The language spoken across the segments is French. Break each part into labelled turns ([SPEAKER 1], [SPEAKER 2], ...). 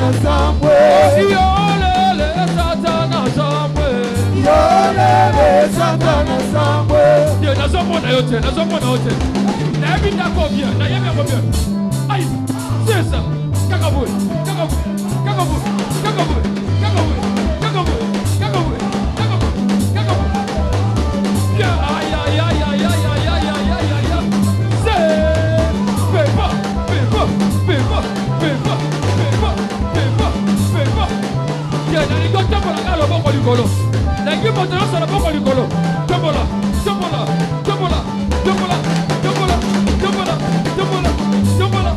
[SPEAKER 1] Satana Sambwe.
[SPEAKER 2] Yolele Satana Sambwe.
[SPEAKER 1] Yolele Satana Sambwe.
[SPEAKER 2] Dieu n'a pas mon ayote, n'a pas mon ayote. N'a pas bien, n'a pas bien. Aïe, c'est ça. Kakabou, kakabou, kakabou, kakabou, kakabou, kakabou, kakabou, kakabou, kakabou. Bien, aïe, aïe, aïe, aïe, aïe, aïe, aïe, aïe, aïe, aïe. C'est Pépa, Pépa, Pépa, Pépa, Pépa, Pépa, Pépa. Bien, dans les gars, t'as pas la bombe du colo. La gueule maintenant, c'est la bombe du colo. Tombola, tombola, tombola, tombola, tombola, tombola, tombola, tombola.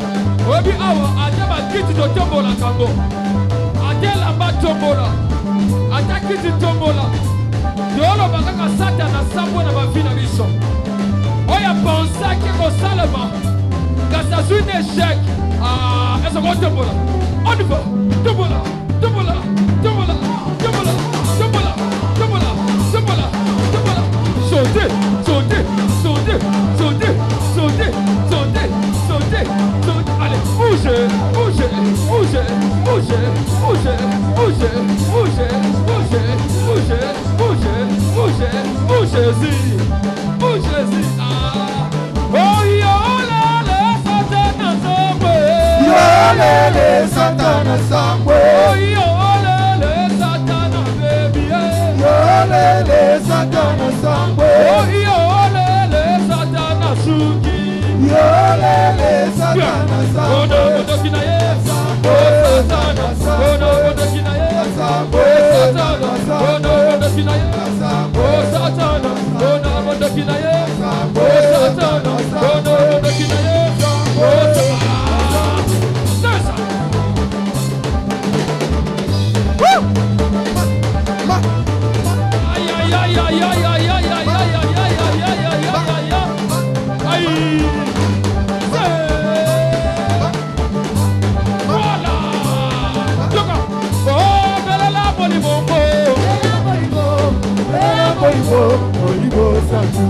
[SPEAKER 2] Obi awa, adama kiti to tombola kango. Adela ba tombola. Ata kiti tombola. Yolo bakaka Satana Sambwe na bavina biso. Oya pensa que ko salama. Quand ça joue un échec, est-ce qu'on tombola? On y va. Tombola, tombola, tombola, tombola, tombola, tombola, tombola, tombola. Sauter, sauter, sauter, sauter, sauter, sauter, sauter, sauter. Allez, bougez, bougez, bougez, bougez, bougez, bougez, bougez, bougez, bougez, bougez, bougez, bougez-y, bougez-y. Oh, yolele Satana Sambwe.
[SPEAKER 1] Yolele Satana Sambwe.
[SPEAKER 2] Oh, yolele Satana baby.
[SPEAKER 1] Yolele Satana Sambwe.
[SPEAKER 2] Oh, yolele Satana suki.
[SPEAKER 1] Yolele Satana Sambwe.
[SPEAKER 2] Oh, no, Kinaye. Oh, Satana. Oh, no, Kinaye.
[SPEAKER 1] Sambwe.
[SPEAKER 2] Satana. Oh, no, Kinaye. Oh, Satana. Oh, no, Kinaye. Oh, Satana. Oh, no, Kinaye. Oh, Satana. Aïe, aïe, aïe, aïe, aïe, aïe, aïe, aïe, aïe, aïe, aïe, aïe, aïe, aïe, aïe. Voilà. Oh, belle la bonibombo.
[SPEAKER 1] Bela Bolibo, Bolibo Santu.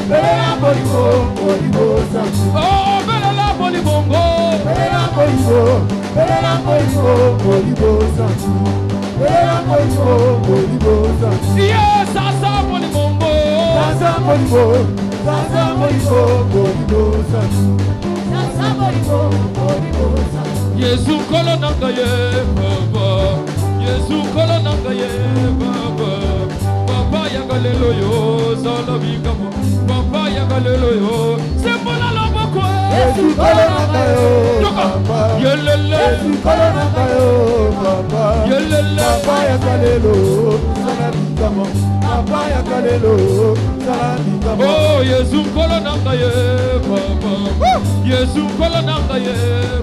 [SPEAKER 1] Bela Bolibo, Bolibo Santu.
[SPEAKER 2] Oh, belle la bonibombo.
[SPEAKER 1] Bela Bolibo, Bela Bolibo, Bolibo Santu. Bela Bolibo, Bolibo Santu.
[SPEAKER 2] Yes, ça bonibombo.
[SPEAKER 1] Zaza Bolibo, Zaza Bolibo, Bolibo Santu. Zaza Bolibo, Bolibo Santu.
[SPEAKER 2] Yesu kolo nangaye baba. Yesu kolo nangaye baba. Papa yagalelo yo, solo bigamo. Papa yagalelo yo, sembola loboko.
[SPEAKER 1] Yesu kolo nangayo, Papa.
[SPEAKER 2] Yelele.
[SPEAKER 1] Yesu kolo nangayo, Papa.
[SPEAKER 2] Yelele.
[SPEAKER 1] Papa yagalelo, solo bigamo. Papa yagalelo, solo bigamo.
[SPEAKER 2] Oh, Yesu kolo nangaye baba. Yesu kolo nangaye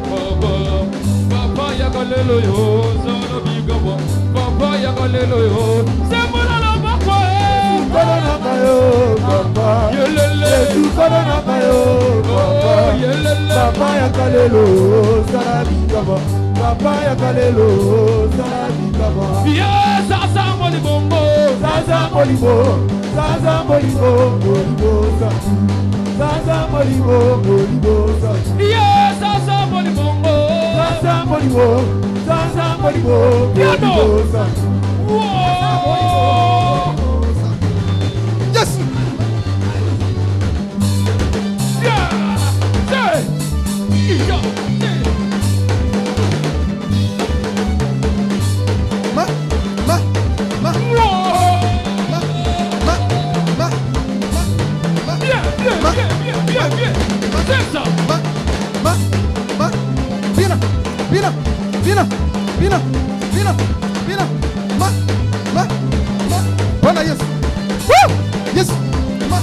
[SPEAKER 2] baba. Papa yagalelo yo, solo bigamo. Papa yagalelo yo, sembola loboko.
[SPEAKER 1] Kolo nangayo, Papa.
[SPEAKER 2] Yelele.
[SPEAKER 1] Yesu kolo nangayo, Papa.
[SPEAKER 2] Oh, yelele.
[SPEAKER 1] Papa yagalelo, solo bigamo. Papa yagalelo, solo bigamo.
[SPEAKER 2] Yes, asa bonibombo.
[SPEAKER 1] Zaza Bolibo, Zaza Bolibo, Bolibo Santu. Zaza Bolibo, Bolibo Santu.
[SPEAKER 2] Yes, asa bonibombo.
[SPEAKER 1] Zaza Bolibo, Zaza Bolibo,
[SPEAKER 2] Piano.
[SPEAKER 1] Bolibo Santu.
[SPEAKER 2] Whoa.
[SPEAKER 1] Yes.
[SPEAKER 2] Yeah. Yeah. Yeah.
[SPEAKER 1] Ma, ma, ma,
[SPEAKER 2] Whoa.
[SPEAKER 1] ma, ma, ma, ma,
[SPEAKER 2] Bien, bien,
[SPEAKER 1] Ma.
[SPEAKER 2] bien, bien, bien, bien. C'est ça.
[SPEAKER 1] ma, Vina, Vina, Vina, Vina, Vina, Vina, ma, Bwana Yesu. Woo! Yes. Ma,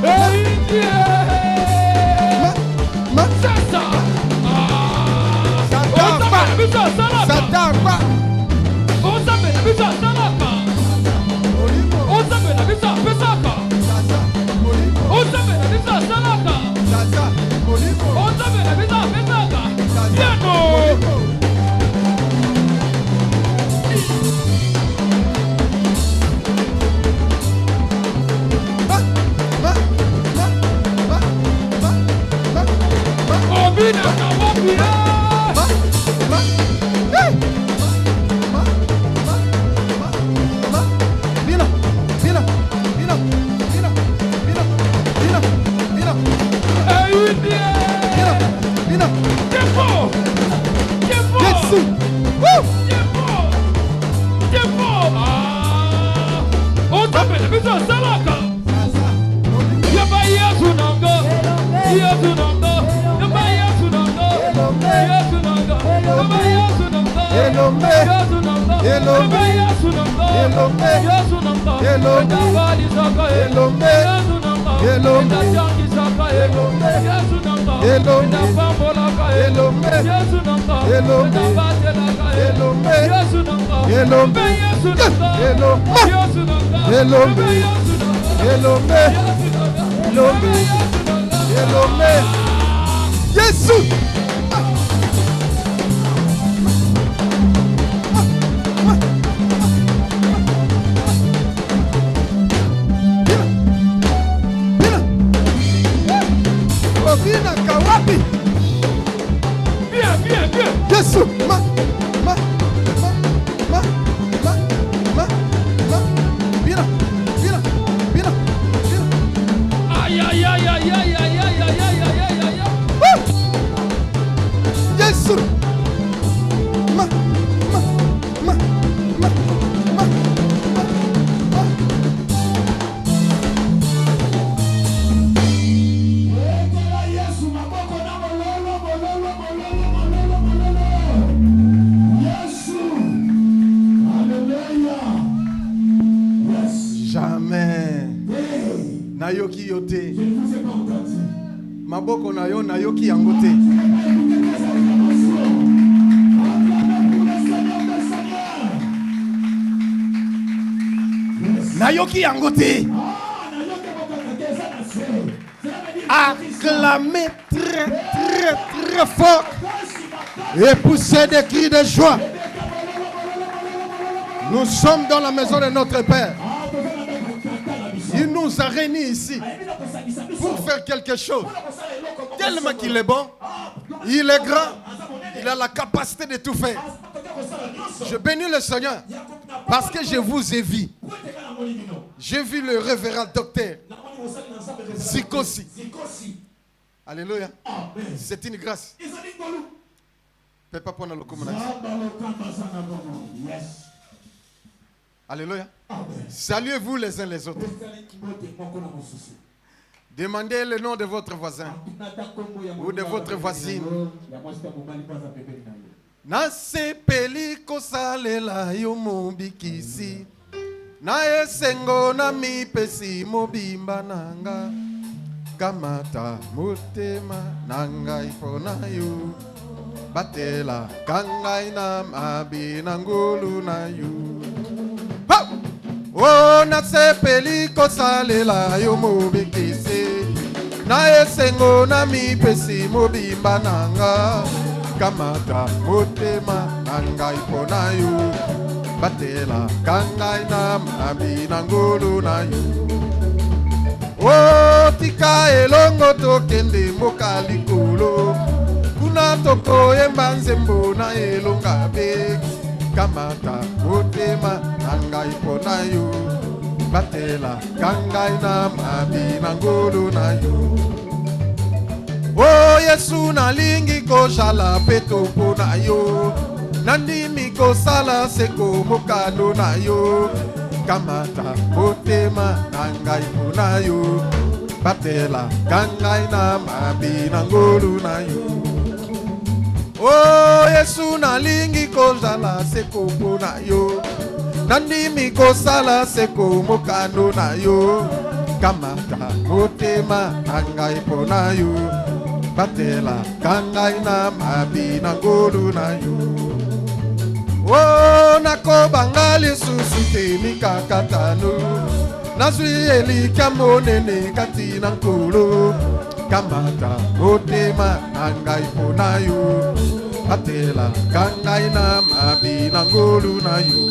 [SPEAKER 2] Hey, yeah.
[SPEAKER 1] ma,
[SPEAKER 2] C'est ça. Ah.
[SPEAKER 1] Sadamba.
[SPEAKER 2] Bisa salaka.
[SPEAKER 1] Sadamba.
[SPEAKER 2] Osabe na bisa salaka.
[SPEAKER 1] Olivo.
[SPEAKER 2] Osabe na bisa pesaka.
[SPEAKER 1] Sasa. Olivo.
[SPEAKER 2] Osabe na bisa salaka.
[SPEAKER 1] Sasa. Olivo.
[SPEAKER 2] Osabe na bisa pesaka. Piano.
[SPEAKER 1] Elombe. Elombe. Elombe. Elombe. Elombe. Elombe. Elombe. Elombe. Elombe. Elombe. Elombe. Elombe. Elombe. Jésus. Robina Kawapi.
[SPEAKER 2] Bien.
[SPEAKER 1] Jésus. Bina.
[SPEAKER 2] Aïe.
[SPEAKER 1] Jésus. Jamais. Nayoki yote. Maboko na yo nayoki yango te. Nayoki yango te. Acclamez très fort et poussez des cris de joie. Nous sommes dans la maison de notre Père. Il nous a réunis ici pour faire quelque chose. Tellement qu'il est bon, il est grand, il a la capacité de tout faire. Je bénis le Seigneur parce que je vous ai vu. J'ai vu le révérend docteur Zikosi. Alléluia. C'est une grâce. Papa prendre le commandant. Alléluia. Saluez-vous les uns les autres. Demandez le nom de votre voisin ou de votre voisine. Nasepeli kosalela yo mobikisi. Na esengo na mipesi mobimba nanga. Kamata motema nanga ipona yo. Batela kangai na mabi nangulu na yo. Oh, nasepeli kosalela yo mobikisi. Na esengo na mipesi mobimba nanga. Kamata motema nanga ipona yo. Batela kangai na mabi nangulu na yo. Oh, tika elongo tokende mboka likolo. Kuna toko yemba nzembo na elonga be. Kamata motema nanga ipona yo. Batela kangai na mabi nangulu na yo. Oh, Yesu nalingi koshala peto pona yo. Nandimi kosala seko mokano na yo. Kamata motema nanga ipona yo. Batela kangai na mabi nangulu na yo. Oh, Yesu nalingi kosala seko pona yo. Nandimi kosala seko mokano na yo. Kamata motema nanga ipona yo. Batela kangai na mabi nangulu na yo. Oh, nakobangali susu te mikakatano. Nazwi elika monene kati na nkolo. Kamata motema nanga ipona yo. Batela kangai na mabi nangulu na yo.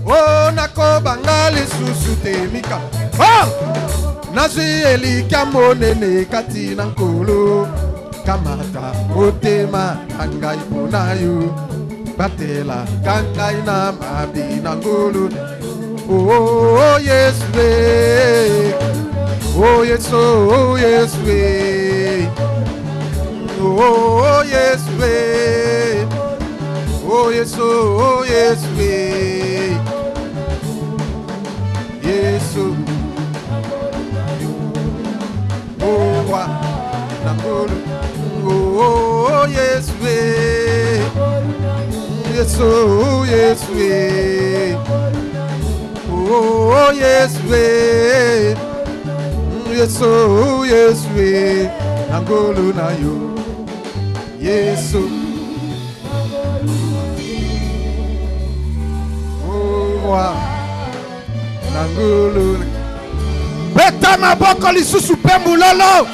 [SPEAKER 1] Oh, nakobangali susu te mikakatano. Oh! Nazwi elika monene kati na nkolo. Kamata motema nanga ipona yo. Batela kangai na mabi nangulu. Oh, yes, way. Oh, yes, oh, yes, way. Oh, yes, way. Oh, yes, oh, yes, way. Yes, oh, wa nangulu. Oh, yes, way. Yesu, Yesu, oh Yesu, Yesu, Yesu, Nangolo na yo, Yesu, oh Nangolo, beta maboko lisusu pe mulolo.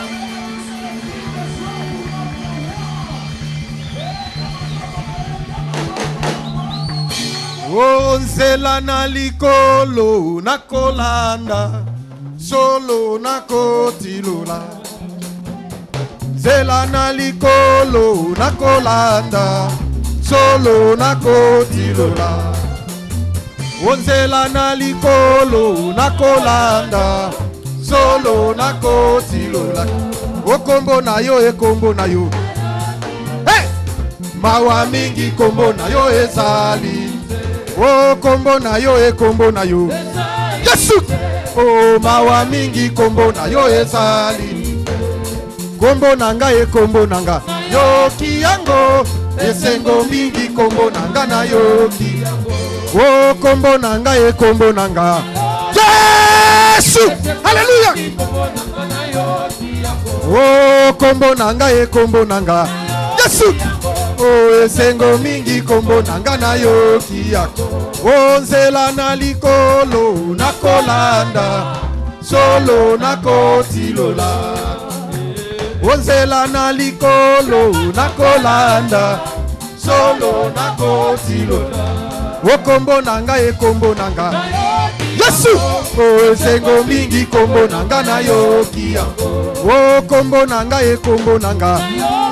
[SPEAKER 1] Oh, nzela na likolo na kolanda solo na kotilola. Nzela na likolo na kolanda solo na kotilola. Oh, nzela na likolo na kolanda solo na kotilola. O kombo na yo e kombo na yo. Hey! Mawa mingi kombo na yo ezali. Oh, kombo na yo e kombo na yo. Yesu. Oh, mawa mingi kombo na yo ezali. Kombo nanga e kombo nanga. Yo kiyango. Esengo mingi kombo nanga na yo kiyango. Oh, kombo nanga e kombo nanga. Yesu. Hallelujah. Oh, kombo nanga e kombo nanga. Yesu. Oh, esengo mingi kombo nanga na yo kiyako. Oh, nzela na likolo na kolanda solo na kotilola. Oh, nzela na likolo na kolanda solo na kotilola. Oh, kombo nanga e kombo nanga. Yesu. Oh, esengo mingi kombo nanga na yo kiyako. Oh, kombo nanga e kombo nanga.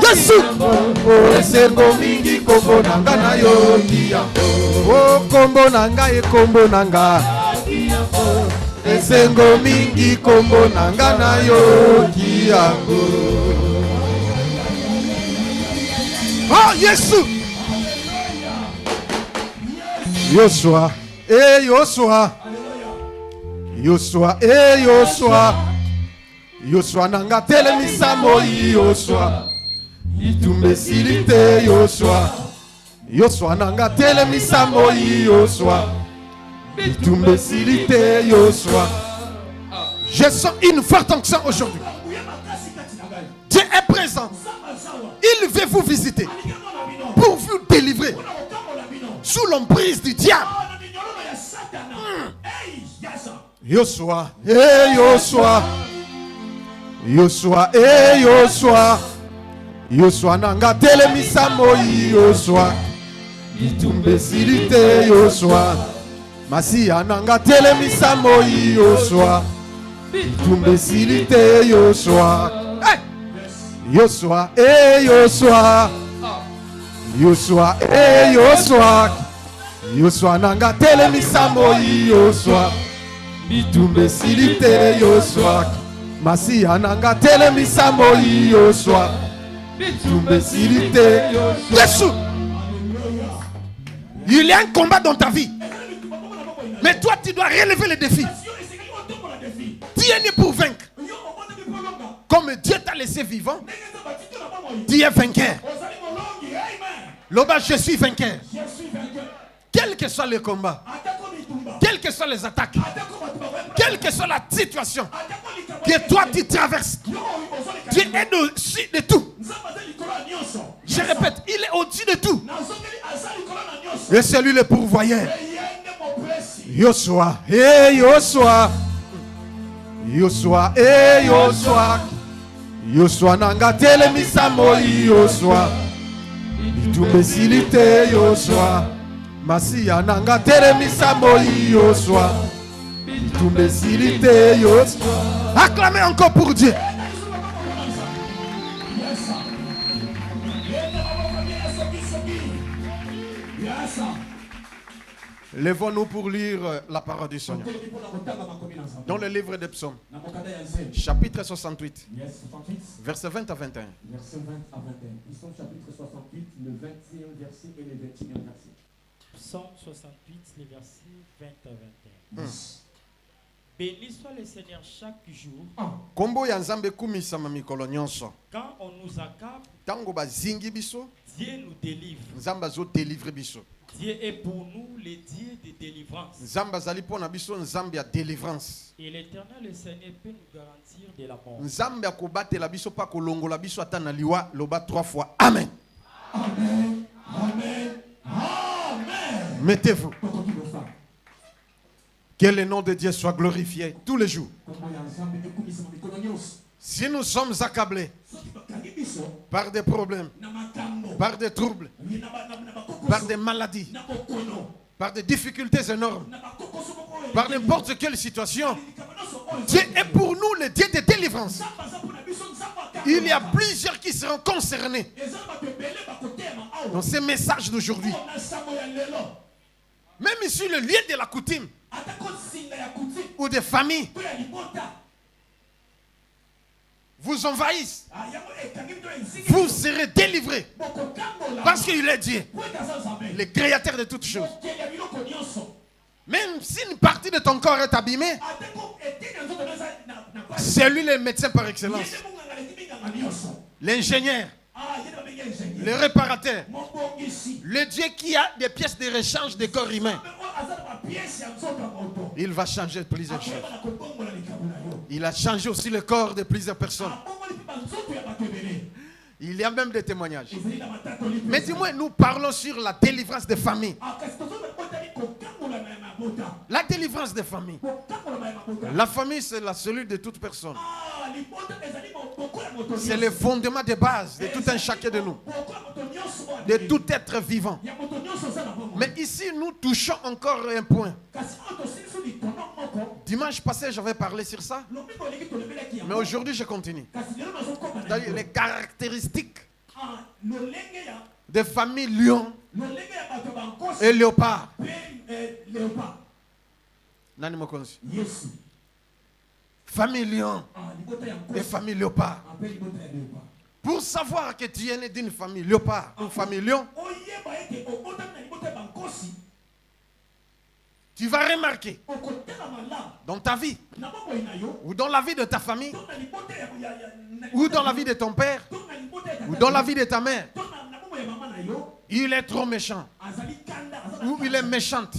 [SPEAKER 1] Yesu. Oh, esengo mingi kombo nanga na yo kiyako. Oh, kombo nanga e kombo nanga. Esengo mingi kombo nanga na yo kiyako. Oh, Yesu. Yosua, Yosua. Yosua, Yosua. Yosua nanga telemisa moi Yosua. Itumbe silite Yosua. Yosua nanga telemisa moi Yosua. Itumbe silite Yosua. Je sens une forte onction aujourd'hui. Dieu est présent. Il veut vous visiter pour vous délivrer sous l'emprise du diable. Yosua, Yosua. Yosua, Yosua. Yosua nanga telemisa moi Yosua. Itumbe silite Yosua. Masia nanga telemisa moi Yosua. Itumbe silite Yosua. Hey! Yosua, Yosua. Yosua, Yosua. Yosua nanga telemisa moi Yosua. Itumbe silite Yosua. Masia nanga telemisa moi Yosua. Itumbe silite Yesu. Il y a un combat dans ta vie. Mais toi tu dois relever le défi. Tu es né pour vaincre. Comme Dieu t'a laissé vivant, tu es vainqueur. Loba, je suis vainqueur. Quel que soit le combat, quelles que soient les attaques, quelle que soit la situation que toi tu traverses, Dieu est au-dessus de tout. Je répète, il est au-dessus de tout. Et c'est lui le pourvoyeur. Yosua, Yosua. Yosua, Yosua. Yosua nanga telemisa moi Yosua. Itumbe silite Yosua. Masia nanga telemisa moi Yosua. Itumbe silite Yosua. Acclamez encore pour Dieu. Lèvons-nous pour lire la parole du Seigneur. Dans le livre des psaumes, chapitre 68, verset 20 à 21.
[SPEAKER 3] Verset 20 à 21. Psaume chapitre 68, le 21e verset et le 21e verset.
[SPEAKER 4] Psaume 68, les versets 20 à 21. Béni soit le Seigneur chaque jour.
[SPEAKER 1] Kombo ya nzambe kumisama mikolo nyonso.
[SPEAKER 4] Quand on nous accable,
[SPEAKER 1] Tango bazingi biso,
[SPEAKER 4] Dieu nous délivre.
[SPEAKER 1] nzamba zo délivre biso.
[SPEAKER 4] Dieu est pour nous le Dieu de délivrance.
[SPEAKER 1] Nzambe azali po na biso nzambe ya délivrance.
[SPEAKER 4] Et l'Éternel, le Seigneur, peut nous garantir de la mort.
[SPEAKER 1] Nzambe akobatela biso pa kolongola biso ata na liwa loba 3 fois. Amen.
[SPEAKER 3] Amen. Amen. Amen.
[SPEAKER 1] Mettez-vous. Que le nom de Dieu soit glorifié tous les jours. Si nous sommes accablés par des problèmes, par des troubles, par des maladies, par des difficultés énormes, par n'importe quelle situation, Dieu est pour nous le Dieu de délivrance. Il y a plusieurs qui seront concernés dans ces messages d'aujourd'hui. Même ici, le lieu de la coutume ou des familles vous envahissent, vous serez délivrés parce qu'il est Dieu, le créateur de toutes choses. Même si une partie de ton corps est abîmée, c'est lui le médecin par excellence, l'ingénieur, le réparateur, le Dieu qui a des pièces de rechange des corps humains. Il va changer plusieurs choses. Il a changé aussi le corps de plusieurs personnes. Il y a même des témoignages. Mais dis-moi, nous parlons sur la délivrance des familles. La délivrance des familles. La famille, c'est la cellule de toute personne. C'est le fondement de base de tout un chacun de nous, de tout être vivant. Mais ici, nous touchons encore un point. Dimanche passé, j'avais parlé sur ça. Mais aujourd'hui, je continue. C'est-à-dire les caractéristiques des familles lion et léopard. Nani mokonzi. Famille lion et famille léopard. Pour savoir que tu es né d'une famille léopard ou famille lion, tu vas remarquer dans ta vie, ou dans la vie de ta famille, ou dans la vie de ton père, ou dans la vie de ta mère, il est trop méchant, ou il est méchante.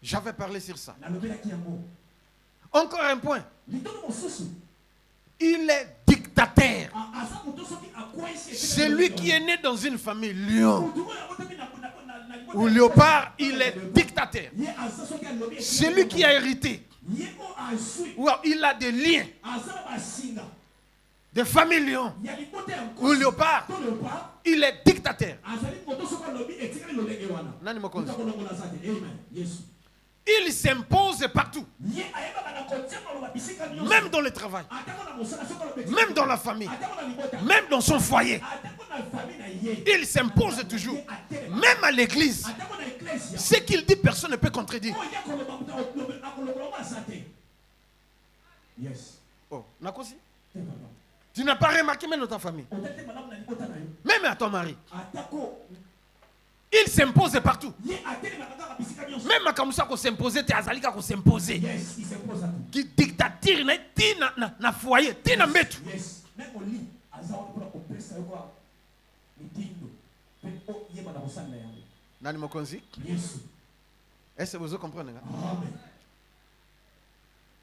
[SPEAKER 1] J'avais parlé sur ça. Encore un point. Il est dictateur. Celui qui est né dans une famille lion ou léopard, il est dictateur. Celui qui a hérité, ou il a des liens de famille lion ou léopard, il est dictateur. Il s'impose partout. Même dans le travail, même dans la famille, même dans son foyer. Il s'impose toujours. Même à l'église. Ce qu'il dit, personne ne peut contredire. Oh, Nakosi? Tu n'as pas remarqué même dans ta famille. Même à ton mari. Il s'impose partout. Même à Kamoussa qu'on s'impose, tu as Azalika qu'on s'impose. Qui dictature na foyer, tu n'as pas. Nani mokonzi? Est-ce que vous comprenez?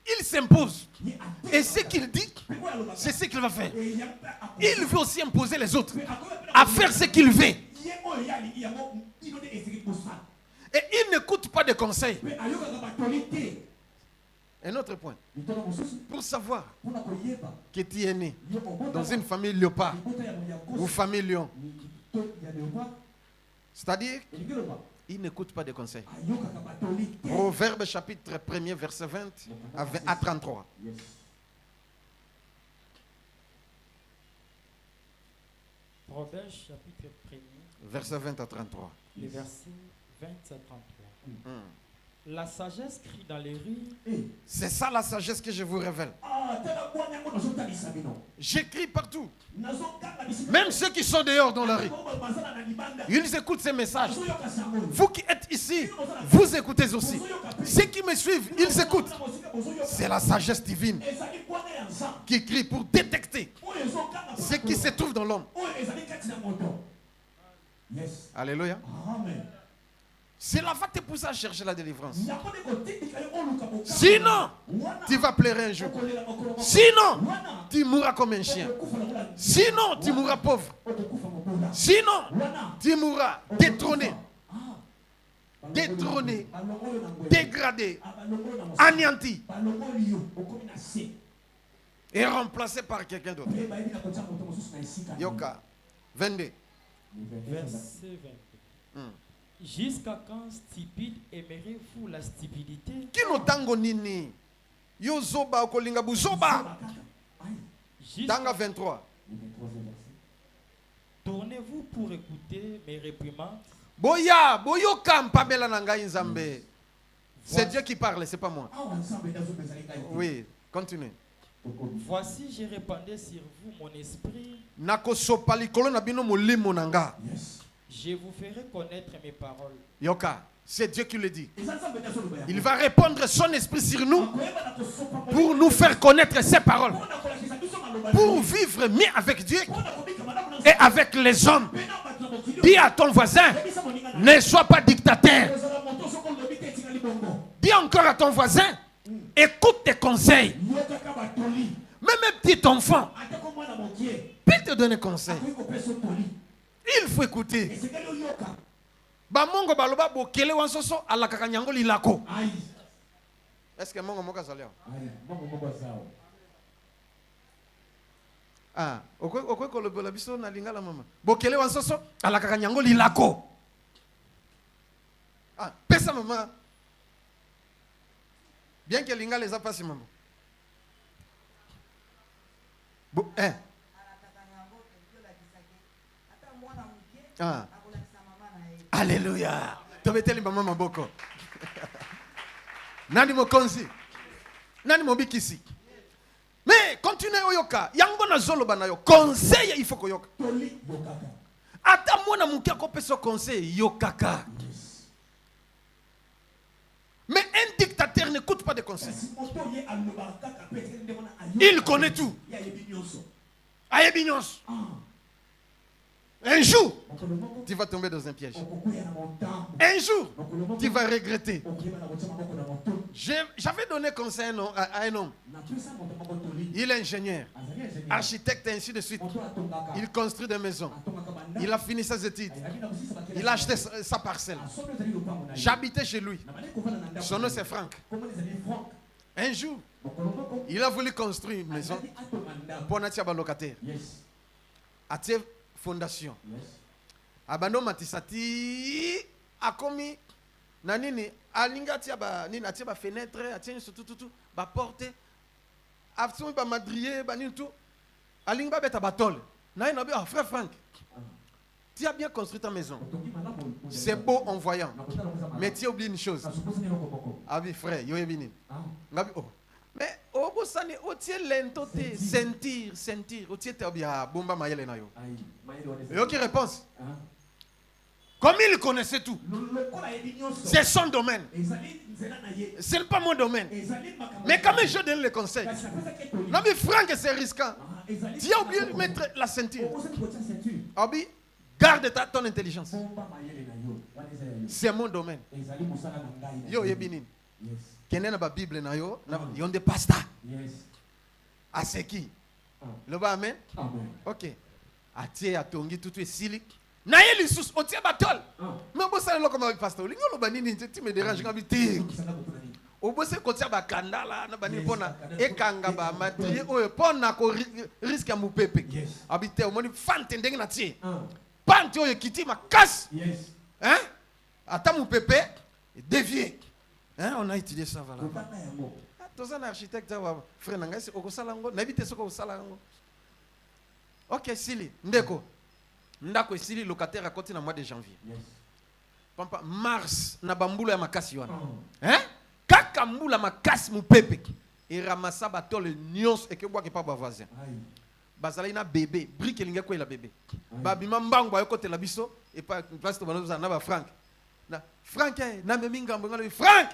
[SPEAKER 1] Il s'impose. Et ce qu'il dit, c'est ce qu'il va faire. Il veut aussi imposer les autres à faire ce qu'il veut. Et il n'écoute pas de conseils. Un autre point. Pour savoir que tu es né dans une famille léopard ou famille lion, c'est-à-dire, il n'écoute pas de conseils. Proverbe chapitre 1er, verset 20 à 33.
[SPEAKER 4] Proverbe chapitre 1er,
[SPEAKER 1] verset 20 à 33.
[SPEAKER 4] les versets 20 à 33. La sagesse crie dans les rues.
[SPEAKER 1] C'est ça la sagesse que je vous révèle. J'écris partout. Même ceux qui sont dehors dans la rue, ils écoutent ces messages. Vous qui êtes ici, vous écoutez aussi. Ceux qui me suivent, ils écoutent. C'est la sagesse divine qui crie pour détecter ce qui se trouve dans l'homme.
[SPEAKER 3] Yes.
[SPEAKER 1] Alléluia.
[SPEAKER 3] Amen.
[SPEAKER 1] Cela va te pousser à chercher la délivrance.
[SPEAKER 3] Nyako de côté, tu fais oluka.
[SPEAKER 1] Sinon,
[SPEAKER 3] Wana.
[SPEAKER 1] tu vas pleurer un jour.
[SPEAKER 3] Okolela makolo moko.
[SPEAKER 1] Sinon,
[SPEAKER 3] Wana.
[SPEAKER 1] tu mourras comme un chien.
[SPEAKER 3] Okufa na mula.
[SPEAKER 1] Sinon, tu mourras pauvre.
[SPEAKER 3] Okufa mokola.
[SPEAKER 1] Sinon,
[SPEAKER 3] Wana.
[SPEAKER 1] tu mourras détrôné,
[SPEAKER 3] Ah.
[SPEAKER 1] détrôné,
[SPEAKER 3] Balongolo na ngwele.
[SPEAKER 1] dégradé,
[SPEAKER 3] Ah, balongolo na mosa.
[SPEAKER 1] anéanti
[SPEAKER 3] Balongolo yo. Okomi na se.
[SPEAKER 1] et remplacé par quelqu'un d'autre.
[SPEAKER 3] Pe ba ebi na kotia moto mosusu na esika.
[SPEAKER 1] Yoka 22.
[SPEAKER 4] Verset 22. Jusqu'à quand stupide aimerez-vous la stupidité?
[SPEAKER 1] Kino tango nini? Yo zoba okolinga buzoba. Tanga 23.
[SPEAKER 4] Tournez-vous pour écouter mes réprimandes.
[SPEAKER 1] Boya, boyoka mpabela na ngai nzambe. C'est Dieu qui parle, c'est pas moi. Oui, continue.
[SPEAKER 4] Voici, j'ai répandu sur vous mon esprit.
[SPEAKER 1] Nakosopa likolo na bino molimo na nga.
[SPEAKER 4] Je vous ferai connaître mes paroles.
[SPEAKER 1] Yoka, c'est Dieu qui le dit. Il va répandre son esprit sur nous pour nous faire connaître ses paroles. Pour vivre mieux avec Dieu et avec les hommes. Dis à ton voisin, ne sois pas dictateur. Dis encore à ton voisin, écoute tes conseils. Même un petit enfant, il te donne des conseils. Il faut écouter. Bamongo baloba bokele wansoso alakaka nyango lilako. Est-ce que mongo moka salio? Ah, okwe kolobola biso na lingala mama. Bokele wansoso alakaka nyango lilako. Ah, pesa mama. Bien que lingala les a pas si maman. Bon, hein. Ah. Alléluia. Tobeteli mama maboko. Nani mokonzi? Nani mobikisi? Mais continuez oyoka. Yango na zoloba na yo. Conseil il faut koyoka. Ata mwana mukia ko peso conseil yokaka. Mais un dictateur n'écoute pas des conseils. Il connaît tout. Ayebinyos. Un jour, tu vas tomber dans un piège. Un jour, tu vas regretter. J'avais donné conseil à un homme. Il est ingénieur, architecte et ainsi de suite. Il construit des maisons. Il a fini ses études. Il a acheté sa parcelle. J'habitais chez lui. Son nom c'est Franck. Un jour, il a voulu construire une maison pour un locataire. Atie fondation. Abano matisati akomi na nini alinga tia ba nini atia ba fenêtre atia tout ba porte afso ba madrier ba nini tout alinga beta batol na ina ba frère Franck. Tu as bien construit ta maison. C'est beau en voyant. Mais tu oublies une chose. Ah oui frère, yo yebini. Ngabi oh. Mais au bout ça o tie lentoté sentir o tie tabia bomba mayele na yo. Et ok réponse. Comme il connaissait tout. C'est son domaine. Ce n'est pas mon domaine. Mais quand même je donne le conseil. Non mais Franck c'est risquant. Tu as oublié de mettre la ceinture. Abi, garde ton intelligence. C'est mon domaine. Yo yebini. Kenen ba Bible na yo, yon de pasta. A c'est qui? Le ba amen? OK. Atie atongi tout sili. Na yeli sous otie batol. Mais bo ça le comme pasteur. Lingo lo banini tu me dérange quand vite. O bo se kotia ba kandala na bani pona ekanga ba matrie oyo pona ko risque mu pepe. Habité o moni fante ndenge na tie. Pante oyo kiti makasi. Hein? Ata mu pepe dévié. Hein, on a étudié ça voilà. Tous un architecte frère nanga c'est okosalango na bité soko osalango. OK, sili ndeko. Ndako sili locataire à côté na mois de janvier. Pampa mars na bambula ya makasi wana. Hein? Kaka mbula makasi mu pepe. Et ramassa batole nyons et que bois que pas ba voisin. Bazala ina bébé, brique linga ko la bébé. Babima mbango ba côté la biso et pas place to banoza na ba Franck. Na Franck na meminga mbonga Franck.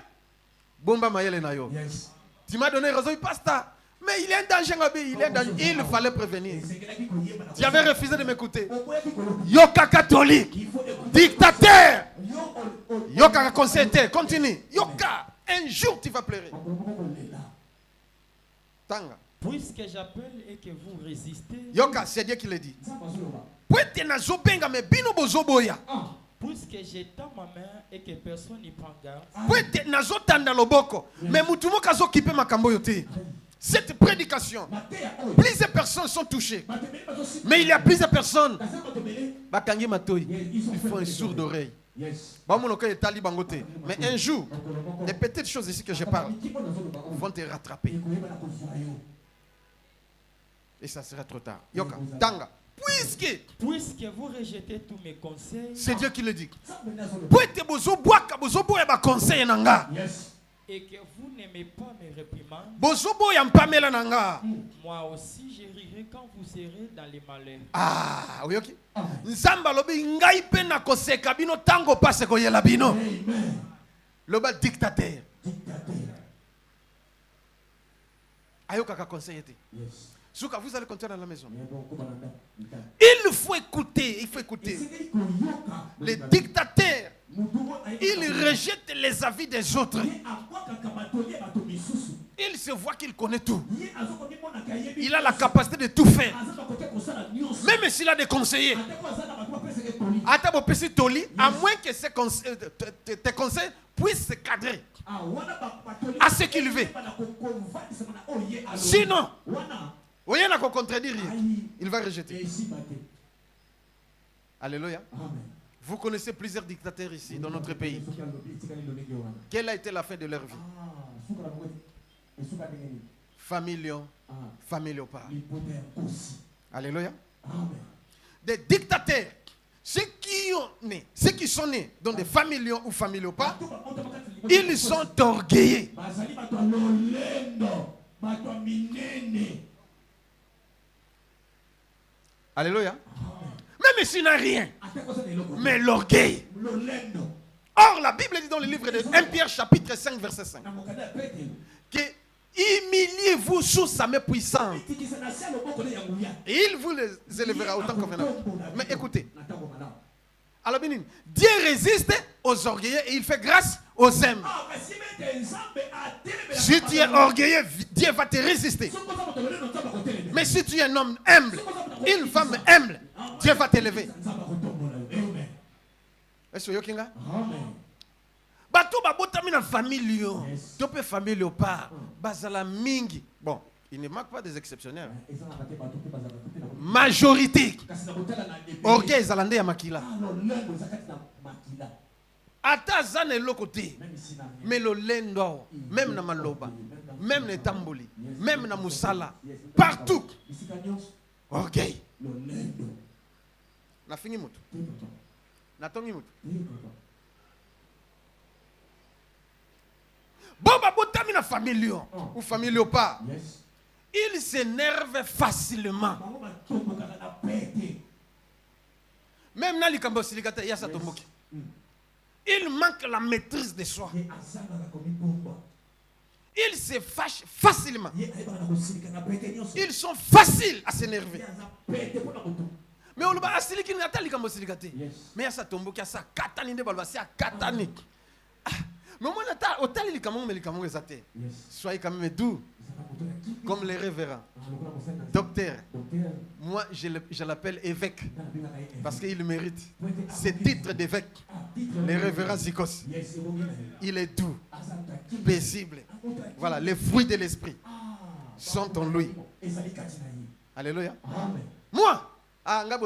[SPEAKER 1] Bomba mayele na yo. Tu m'as donné raison, pasta. Mais il est un danger, il est un danger. Il fallait prévenir. Tu avais refusé de m'écouter. Yoka catholique, dictateur. Yoka conseiller, continue. Yoka, un jour tu vas pleurer. Tanga.
[SPEAKER 4] Puisque j'appelle et que vous résistez.
[SPEAKER 1] Yoka, c'est Dieu qui le dit.
[SPEAKER 4] Puisque j'étends ma main et que personne n'y prend garde.
[SPEAKER 1] Cette prédication, plusieurs personnes sont touchées. Mais il y a plusieurs personnes. Il faut un sourd d'oreille. Mais un jour, les petites choses ici que je parle vont te rattraper. Et ça sera trop tard. Yoka, Tanga. Puisque
[SPEAKER 4] vous rejetez tous mes conseils.
[SPEAKER 1] C'est Dieu qui le dit.
[SPEAKER 4] Et que vous n'aimez pas mes réprimandes. Moi aussi je rirai quand vous serez dans les malheurs.
[SPEAKER 1] Ah, oui, ok. Nzamba lobi ngai pe na koseka bino tango passe ko yela bino. Loba dictateur. Ayoka ka conseiller. Souka, vous allez continuer dans la maison. Il faut écouter, il faut écouter. Les dictateurs, ils rejettent les avis des autres. Il se voit qu'il connaît tout. Il a la capacité de tout faire. Même s'il a des conseillers. À moins que tes conseils puissent se cadrer à ce qu'il veut. Sinon, il n'a qu'à contredire. Il va rejeter. Alléluia. Vous connaissez plusieurs dictateurs ici dans notre pays. Quelle a été la fin de leur vie? Familiaux, familiaux pas. Alléluia. Des dictateurs, ceux qui sont nés dans des familiaux ou familiaux pas, ils sont orgueilleux. Alléluia. Même s'il n'a rien. Mais l'orgueil. Or, la Bible dit dans le livre de 1 Pierre chapitre 5 verset 5 que humiliez-vous sous sa main puissante et il vous les élèvera autant convenable. Mais écoutez. Alors, Dieu résiste aux orgueilleux et il fait grâce aux humbles. Si tu es orgueilleux, Dieu va te résister. Mais si tu es un homme humble, une femme humble, Dieu va t'élever. Est-ce que vous avez bateau babotami na famille tu peux famille au pas bazala mingi. Bon, il ne manque pas des exceptionnels. Majorité orgueil zalande ya makila ata zane lokote mais le lendo même na maloba même na tamboli même na musala partout orgueil na fingi mutu na tongi mutu. Boba botami na famille ou famille ou pas. Il s'énerve facilement. Même dans les cambosiligata, il y a ça tomboki. Il manque la maîtrise de soi. Il se fâche facilement. Ils sont faciles à s'énerver. Mais on va asili qui n'a pas les cambosiligata. Mais il y a ça tomboki, il y a ça katani de balbasi à katani. Mais moi, soyez quand même doux, comme les révérends. Docteur, moi je l'appelle évêque, parce qu'il mérite ce titre d'évêque. Les révérends Zikos, il est doux, paisible. Voilà, les fruits de l'esprit sont en lui. Alléluia. Moi, pardon.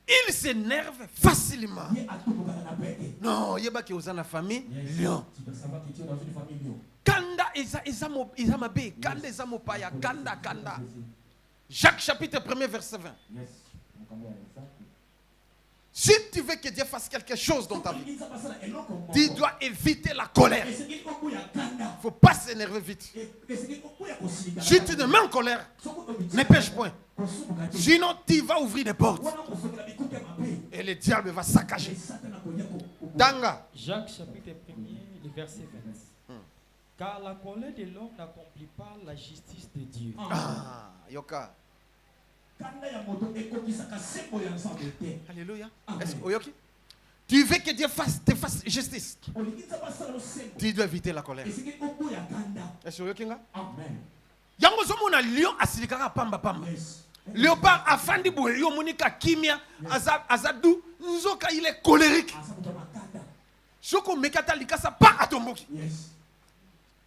[SPEAKER 1] Il s'énerve facilement. Non, il y a pas qui est dans la famille. Lion. Kanda izamabe, kanda izamopaya, kanda. Jacques chapitre 1er verset 20. Si tu veux que Dieu fasse quelque chose dans ta vie, tu dois éviter la colère. Il ne faut pas s'énerver vite. Si tu te mets en colère, ne pêche point. Sinon, tu vas ouvrir des portes. Et le diable va saccager.
[SPEAKER 3] Et Satan akoya ko.
[SPEAKER 1] Danga.
[SPEAKER 4] Jacques chapitre 1er, le verset 20. Car la colère de l'homme n'accomplit pas la justice de Dieu.
[SPEAKER 1] Ah, yoka.
[SPEAKER 3] Kanda ya moto ekokisaka sembo ya nzambe te.
[SPEAKER 1] Alléluia.
[SPEAKER 3] Amen.
[SPEAKER 1] Est-ce que oyoki? Tu veux que Dieu te fasse justice.
[SPEAKER 3] Olingi nzambe asala sembo.
[SPEAKER 1] Tu dois éviter la colère.
[SPEAKER 3] Esiki oboya kanda.
[SPEAKER 1] Est-ce que oyoki nga?
[SPEAKER 3] Amen.
[SPEAKER 1] Yango zomona lion asilikaka pamba pamba.
[SPEAKER 3] Yes.
[SPEAKER 1] Léopard afandi boye yo monika kimia azadu nzoka il est colérique.
[SPEAKER 3] Asa moto makanda.
[SPEAKER 1] Soko mekata likasa pa atomboki.
[SPEAKER 3] Yes.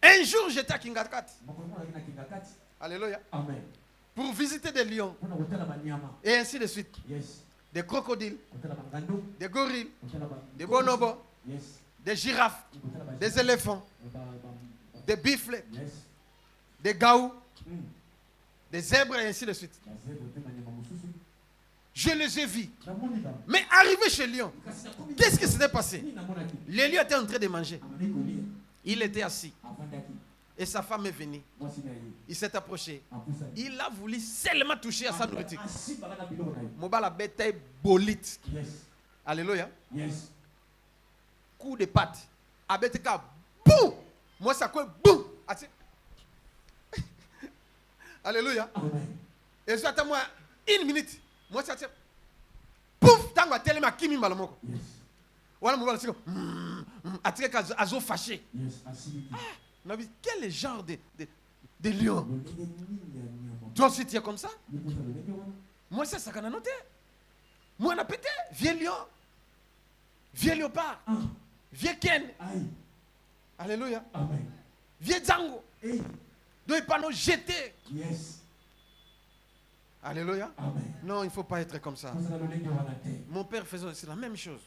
[SPEAKER 1] Un jour j'étais à Kingakat.
[SPEAKER 3] Mokomo na kingakati.
[SPEAKER 1] Alléluia.
[SPEAKER 3] Amen.
[SPEAKER 1] Pour visiter des lions
[SPEAKER 3] Pona kotala banyama.
[SPEAKER 1] et ainsi de suite.
[SPEAKER 3] Yes.
[SPEAKER 1] Des crocodiles,
[SPEAKER 3] Kotala bangando.
[SPEAKER 1] des gorilles,
[SPEAKER 3] Kotala ba.
[SPEAKER 1] des bonobos,
[SPEAKER 3] Yes.
[SPEAKER 1] des girafes,
[SPEAKER 3] Kotala ba.
[SPEAKER 1] des éléphants,
[SPEAKER 3] Ba.
[SPEAKER 1] des buffles,
[SPEAKER 3] Yes.
[SPEAKER 1] des gaous,
[SPEAKER 3] Mm.
[SPEAKER 1] des zèbres et ainsi de suite.
[SPEAKER 3] Ba zebo te banyama mosusu.
[SPEAKER 1] Je les ai vus.
[SPEAKER 3] Na moni ba.
[SPEAKER 1] Mais arrivé chez Lion,
[SPEAKER 3] Kasi na komi.
[SPEAKER 1] qu'est-ce qui s'était passé?
[SPEAKER 3] Ni na monaki.
[SPEAKER 1] Les lions étaient en train de manger.
[SPEAKER 3] Amane kolia.
[SPEAKER 1] Il était assis
[SPEAKER 3] Avandaki.
[SPEAKER 1] et sa femme est venue.
[SPEAKER 3] Mwasi na ye.
[SPEAKER 1] Il s'est approché.
[SPEAKER 3] Apusa.
[SPEAKER 1] Il a voulu seulement toucher à sa nourriture.
[SPEAKER 3] Asi baka na biloko na ye.
[SPEAKER 1] Mobala bête bolite.
[SPEAKER 3] Yes.
[SPEAKER 1] Alléluia.
[SPEAKER 3] Yes.
[SPEAKER 1] Coup de patte. Abeteka boum. Moi ça quoi boum. Alléluia.
[SPEAKER 3] Amen.
[SPEAKER 1] Et ça attends moi une minute. Moi ça tient. Pouf, tango tellement kimi malamoko.
[SPEAKER 3] Yes.
[SPEAKER 1] Voilà mobala siko. Atika azo fâché.
[SPEAKER 3] Yes. Asi.
[SPEAKER 1] On dit quel genre de lion.
[SPEAKER 3] Lolenge nini ya nyama.
[SPEAKER 1] Toi aussi tu es comme ça.
[SPEAKER 3] Yeposa lolenge wana.
[SPEAKER 1] Moi ça kana noté. Moi on a pété vieux lion. Vieux léopard.
[SPEAKER 3] Ah.
[SPEAKER 1] Vieux ken.
[SPEAKER 3] Aïe.
[SPEAKER 1] Alléluia.
[SPEAKER 3] Amen.
[SPEAKER 1] Vieux Django.
[SPEAKER 3] Hey.
[SPEAKER 1] Donc il pas nous jeter.
[SPEAKER 3] Yes.
[SPEAKER 1] Alléluia.
[SPEAKER 3] Amen.
[SPEAKER 1] Non, il ne faut pas être comme ça.
[SPEAKER 3] Kosa lolenge wana te.
[SPEAKER 1] Mon père faisait c'est la même chose.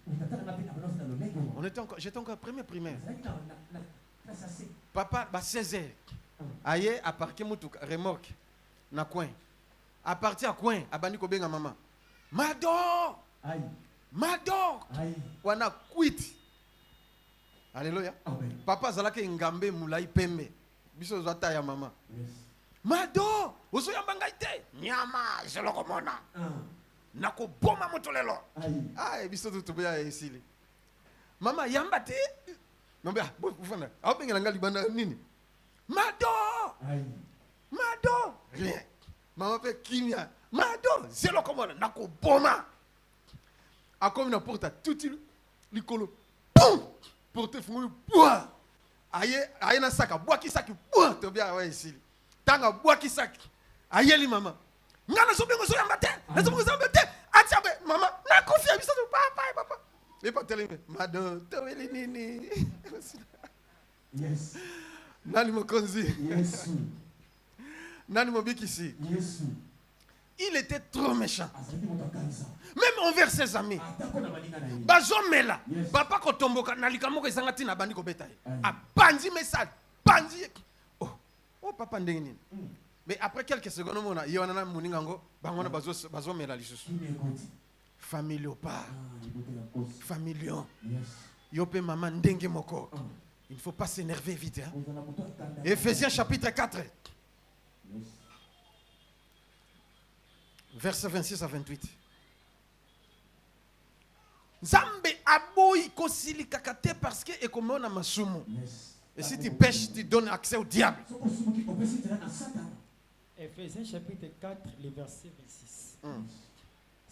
[SPEAKER 3] Utataka na pena banosa lolenge wana.
[SPEAKER 1] J'étais encore premier primaire.
[SPEAKER 3] Zaki na classe assez.
[SPEAKER 1] Papa, bah 16 heures. Aïe, à partir mutuka remorque na coin. À partir à coin, à bani kobenga maman. Mado!
[SPEAKER 3] Aïe.
[SPEAKER 1] Mado!
[SPEAKER 3] Aïe.
[SPEAKER 1] Wana quit. Alléluia.
[SPEAKER 3] Amen.
[SPEAKER 1] Papa zalaki ngambe mulai pembe. Biso zata ya mama.
[SPEAKER 3] Yes.
[SPEAKER 1] Mado! Oso yamba ngai te. Nyama, zeloko mona.
[SPEAKER 3] Ah.
[SPEAKER 1] Nako boma moto lelo.
[SPEAKER 3] Aïe.
[SPEAKER 1] Ah, biso tutubeya esili. Mama yamba te. Nombe ah, bufana. Abenga ngali banda nini? Mado!
[SPEAKER 3] Aïe.
[SPEAKER 1] Mado! Rien. Maman fait kimia. Mado! Zelo komona nako boma. A comme na porta tout likolo. Boum! Porte fungu. Boua! Aye na saka boa ki saki. Boua! To bia wa esili. Tanga boa ki saki. Aye li mama. Ngana so bengo so yamba te. Na so bengo so yamba te. Atiabe mama na kofia biso papa. Et pas tellement. Mado, to weli nini.
[SPEAKER 3] Yes.
[SPEAKER 1] Nani mokonzi.
[SPEAKER 3] Yes.
[SPEAKER 1] Nani mobikisi.
[SPEAKER 3] Yes.
[SPEAKER 1] Il était trop méchant.
[SPEAKER 3] Azali moto kanisa.
[SPEAKER 1] Même envers ses amis.
[SPEAKER 3] Atako na baninga na ye.
[SPEAKER 1] Bazomela.
[SPEAKER 3] Yes.
[SPEAKER 1] Papa kotomboka na likamoko ezanga tina bandi kobeta ye.
[SPEAKER 3] Aye.
[SPEAKER 1] Abandi message. Bandi. Oh papa ndenge nini. Mais après quelques secondes mona yona na muningango bangona bazomela lisusu.
[SPEAKER 3] Kine koti.
[SPEAKER 1] Famille Léopard.
[SPEAKER 3] Ah, ibote ya kosi.
[SPEAKER 1] Famille Lion.
[SPEAKER 3] Yes.
[SPEAKER 1] Yope maman ndenge moko.
[SPEAKER 3] Ah.
[SPEAKER 1] Il ne faut pas s'énerver vite. Hein?
[SPEAKER 3] Kozala moto atanda.
[SPEAKER 1] Éphésiens chapitre 4.
[SPEAKER 3] Yes.
[SPEAKER 1] Versets 26 à 28. Nzambe aboyi kosilika te parce que ekomona masumu.
[SPEAKER 3] Yes.
[SPEAKER 1] Et si tu pêches, tu donnes accès au diable.
[SPEAKER 3] Soko sumuki opesi nzela na Satan.
[SPEAKER 4] Éphésiens chapitre 4, le verset 26.
[SPEAKER 1] Mm.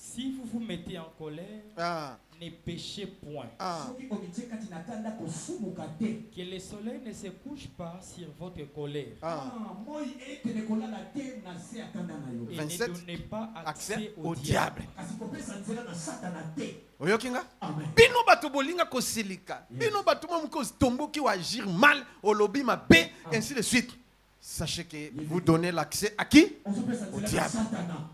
[SPEAKER 4] Si vous vous mettez en colère,
[SPEAKER 1] Ah,
[SPEAKER 4] ne péchez point.
[SPEAKER 1] ah.
[SPEAKER 3] Soki omitie kati na kanda kosumuka te.
[SPEAKER 4] Que le soleil ne se couche pas sur votre colère.
[SPEAKER 1] Ah.
[SPEAKER 3] Moi ekende kolala te na se ya kanda na yo.
[SPEAKER 4] Et
[SPEAKER 1] 27,
[SPEAKER 4] ne donnez pas
[SPEAKER 1] Accès
[SPEAKER 4] accès
[SPEAKER 1] au diable.
[SPEAKER 3] Kasi kopesa nzela na Satana te.
[SPEAKER 1] Oyokinga?
[SPEAKER 3] Amen.
[SPEAKER 1] Bino bato bolinga kosilika. Bino bato momuko tomboki ou agir mal au lobby mabe, ainsi de suite. Sachez que vous donnez l'accès à qui?
[SPEAKER 3] Ozopesa nzela na
[SPEAKER 1] diable.
[SPEAKER 3] Satana.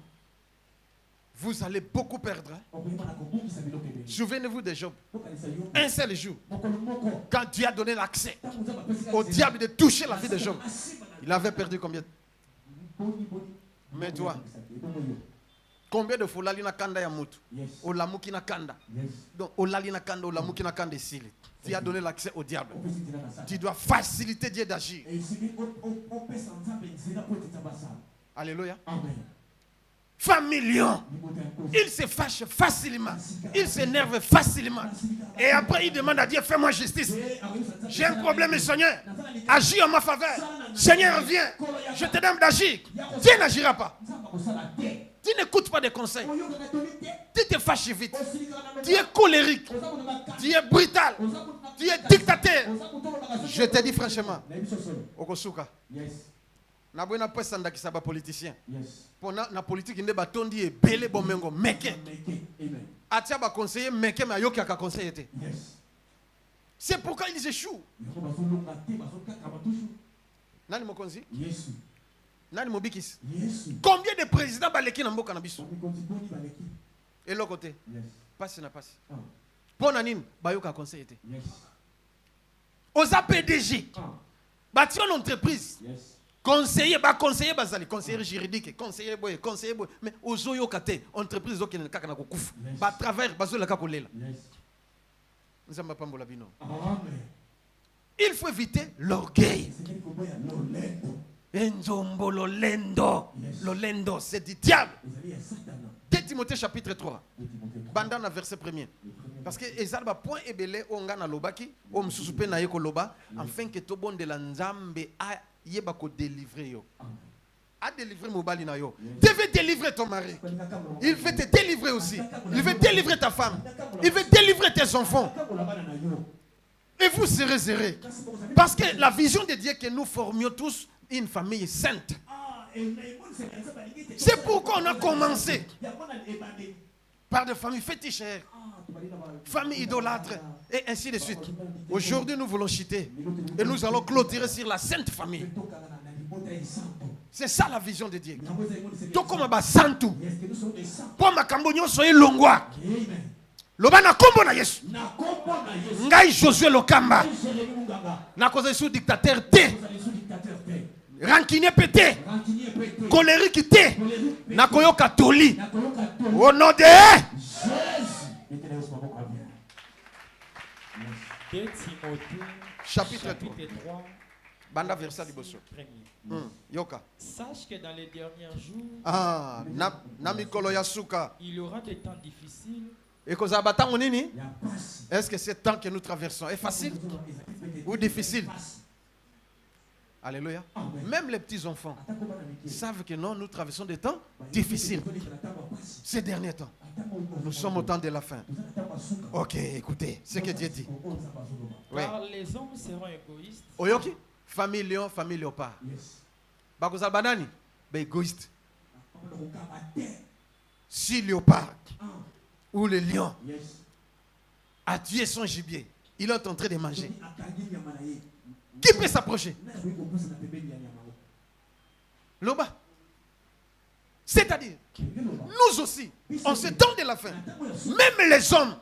[SPEAKER 1] Vous allez beaucoup perdre. Hein?
[SPEAKER 3] Okoyeba na kobungisa biloko ebele.
[SPEAKER 1] Souvenez-vous de Job.
[SPEAKER 3] Tokanisa yo.
[SPEAKER 1] Un seul jour,
[SPEAKER 3] Mokolo moko.
[SPEAKER 1] quand Dieu a donné l'accès
[SPEAKER 3] Tango nzambe apesi
[SPEAKER 1] au
[SPEAKER 3] nzela.
[SPEAKER 1] diable de toucher la vie de Job,
[SPEAKER 3] Asimba na-
[SPEAKER 1] il avait perdu combien?
[SPEAKER 3] Boni, boni.
[SPEAKER 1] Mais toi,
[SPEAKER 3] Ebongo yo.
[SPEAKER 1] combien de fois olali na kanda ya mutu?
[SPEAKER 3] Yes.
[SPEAKER 1] Olamuki na kanda.
[SPEAKER 3] Yes.
[SPEAKER 1] Donc olali na kanda, olamuki na kanda esili. Tu as donné l'accès au diable.
[SPEAKER 3] Opesi nzela na Satana.
[SPEAKER 1] Tu dois faciliter Dieu d'agir.
[SPEAKER 3] Et esili opesa nzambe nzela po ete nzambe asala.
[SPEAKER 1] Alléluia.
[SPEAKER 3] Amen.
[SPEAKER 1] Famille lion. Il se fâche facilement. Il s'énerve facilement. Et après, il demande à Dieu, fais-moi justice. J'ai un problème, Seigneur. Agis en ma faveur. Seigneur, viens. Je te demande d'agir. Dieu n'agira pas. Tu n'écoutes pas des conseils. Tu te fâches vite. Tu es colérique. Tu es brutal. Tu es dictateur. Je te dis franchement. Okosuka. Na bwena pesa ndakisa ba politicien. Pour na politique inde batondi e belé bomengo meke. Atia ba conseiller meke ma yoki aka conseiller. C'est pourquoi ils échouent. Nani mokonzi? Nani mobikis? Combien de présidents baleki na mboka na biso? Et l'autre côté? Passe na passe. Pour nanine bayoka conseiller. Aux PDG. Bâtir une entreprise. Conseiller, conseiller bazali, conseiller juridique, conseiller boy, mais aux oyokate, entreprise qui n'est qu'à kouf, ba travers bazole ka kolela. Nzamba pambola bino. Il faut éviter l'orgueil. Enzombo lolendo, lolendo, c'est du diable. 2 Timothée chapitre 3. Bandana verset 1er. Parce que ezalba point ebele ongana lobaki, o msusupe na yeko loba, afin que to bon de la nzambe a yeba ko délivrer yo. A délivrer mobali na yo. Tu veux délivrer ton mari. Il veut te délivrer aussi. Il veut délivrer ta femme. Il veut délivrer tes enfants. Et vous serez zérés. Parce que la vision de Dieu que nous formions tous une famille sainte. C'est pourquoi on a commencé par des familles fétichères, familles idolâtres, et ainsi de suite. Aujourd'hui, nous voulons chuter et nous allons clôturer sur la sainte famille. C'est ça la vision de Dieu. Donc, comme un santu, pour ma cambonio soyez longwa. Lobana kombo na Yesu. Ngai Josué Lokamba. Na cause sous dictateur T. Rancunier pété. Colérique T. Na koyo catholique. Au nom de chapitre 3. Banda verset liboso. Yoka.
[SPEAKER 4] Sache que dans les derniers jours,
[SPEAKER 1] Namikolo Yasuka.
[SPEAKER 4] Il y aura des temps difficiles.
[SPEAKER 1] Et est-ce que ce temps que nous traversons est facile ou difficile? Alléluia. Même les petits enfants savent que non, nous traversons des temps difficiles. Ces derniers temps. Nous sommes au temps de la fin. Ok, écoutez ce que Dieu dit.
[SPEAKER 4] Car les hommes seront égoïstes.
[SPEAKER 1] Oyoki? Famille lion, famille léopard. Bakoza banani? Égoïste. Si léopard ou le lion a tué son gibier, il est en train de manger. Qui peut s'approcher? Loba. C'est-à-dire, nous aussi, en ce temps de la fin, même les hommes,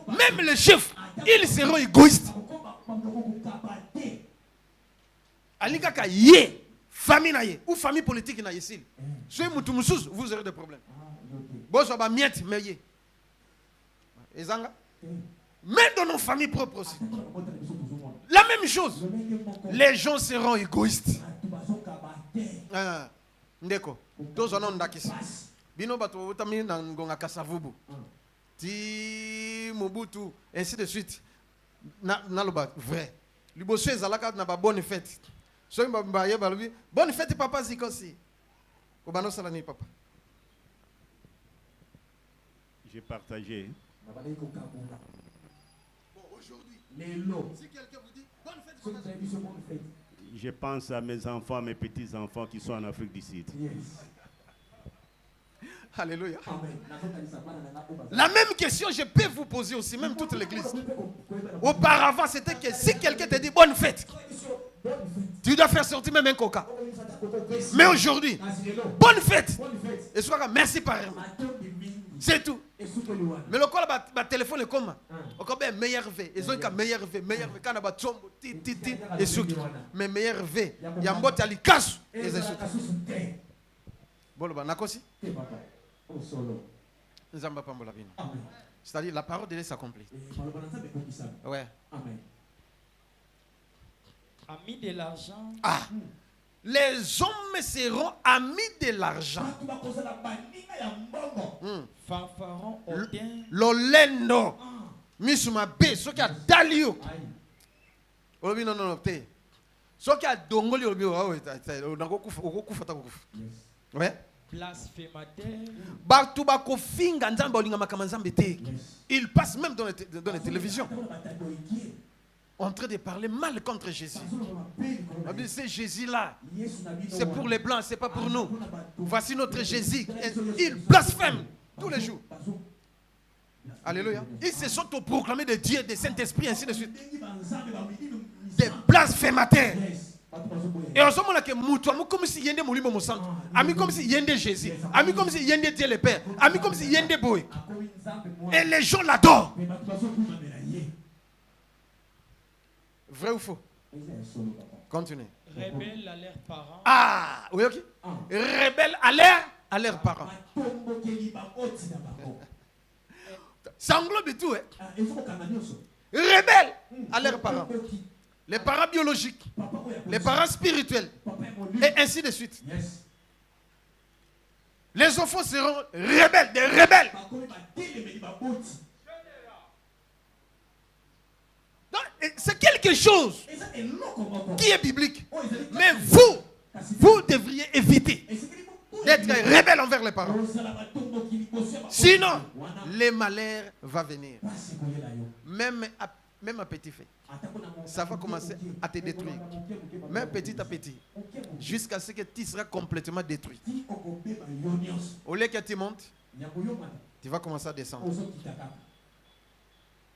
[SPEAKER 1] même les chefs, ils seront égoïstes. Alikaka yé, famille naïe, ou famille politique naïe ici. Soyez moutoumoussous, vous aurez des problèmes. Bon, ça va miette, mais yé. Ezanga. Même dans nos familles propres aussi. La même chose. Les gens seront égoïstes. Ndeko. Tous en ont d'akis. Bino bato utami na ngonga kasavubu. Ti Mobutu, ainsi de suite. Na loba vrai. Liboso ezalaka na ba bonne fête. So mba ye balobi bonne fête papa zikosi. Obano salani papa.
[SPEAKER 5] J'ai partagé.
[SPEAKER 1] Bon, aujourd'hui, si quelqu'un vous dit bonne fête,
[SPEAKER 5] je pense à mes enfants, mes petits-enfants qui sont en Afrique du Sud.
[SPEAKER 1] Alléluia. La même question, je peux vous poser aussi, même toute l'église. Auparavant, c'était que si quelqu'un te dit bonne fête, tu dois faire sortir même un coca. Mais aujourd'hui, bonne fête. Et soit merci par c'est tout. Mais le col va téléphone est comme encore bien meilleur V. Ils ont qu'un meilleur V, quand on a tombe ti et souk. Mais meilleur V, il y a un bot à l'ikasu et c'est souk. Bon bah nakosi. Nzamba pambola bino. C'est-à-dire la parole de Dieu s'accomplit. Ouais.
[SPEAKER 4] A mis de l'argent.
[SPEAKER 1] Les hommes seront amis de l'argent.
[SPEAKER 4] Fanfaron Odin.
[SPEAKER 1] Lolendo. Misuma B. Ce qui a dalio. Non, non, non. Ce qui a dongoli. Ouais.
[SPEAKER 4] Blasphémateur.
[SPEAKER 1] Il passe même dans les télévisions en train de parler mal contre Jésus. C'est Jésus-là. C'est pour les Blancs, c'est pas pour nous. Voici notre Jésus. Il blasphème tous les jours. Alléluia. Ils se sont proclamés de Dieu, de Saint-Esprit, ainsi de suite. Des blasphémateurs. Et en ce moment-là, comme si Yende Moulimo Moussant, ami comme si Yende Jésus, ami comme si Yende Dieu le Père, ami comme si Yende Boy. Et les gens l'adorent. Vrai ou faux? Continue.
[SPEAKER 4] Rebelle à leurs parents.
[SPEAKER 1] Ah, oui, ok. Rebelle à leurs parents. Ça englobe tout, hein. Rebelle à leurs parents. Les parents biologiques, les parents spirituels, et ainsi de suite. Les enfants seront rebelles, des rebelles. C'est quelque chose qui est biblique. Mais vous devriez éviter d'être rebelle envers les parents. Sinon, les malheurs vont venir. Même à petit fait. Ça va commencer à te détruire. Mais petit à petit. Jusqu'à ce que tu seras complètement détruit. Au lieu que tu montes, tu vas commencer à descendre.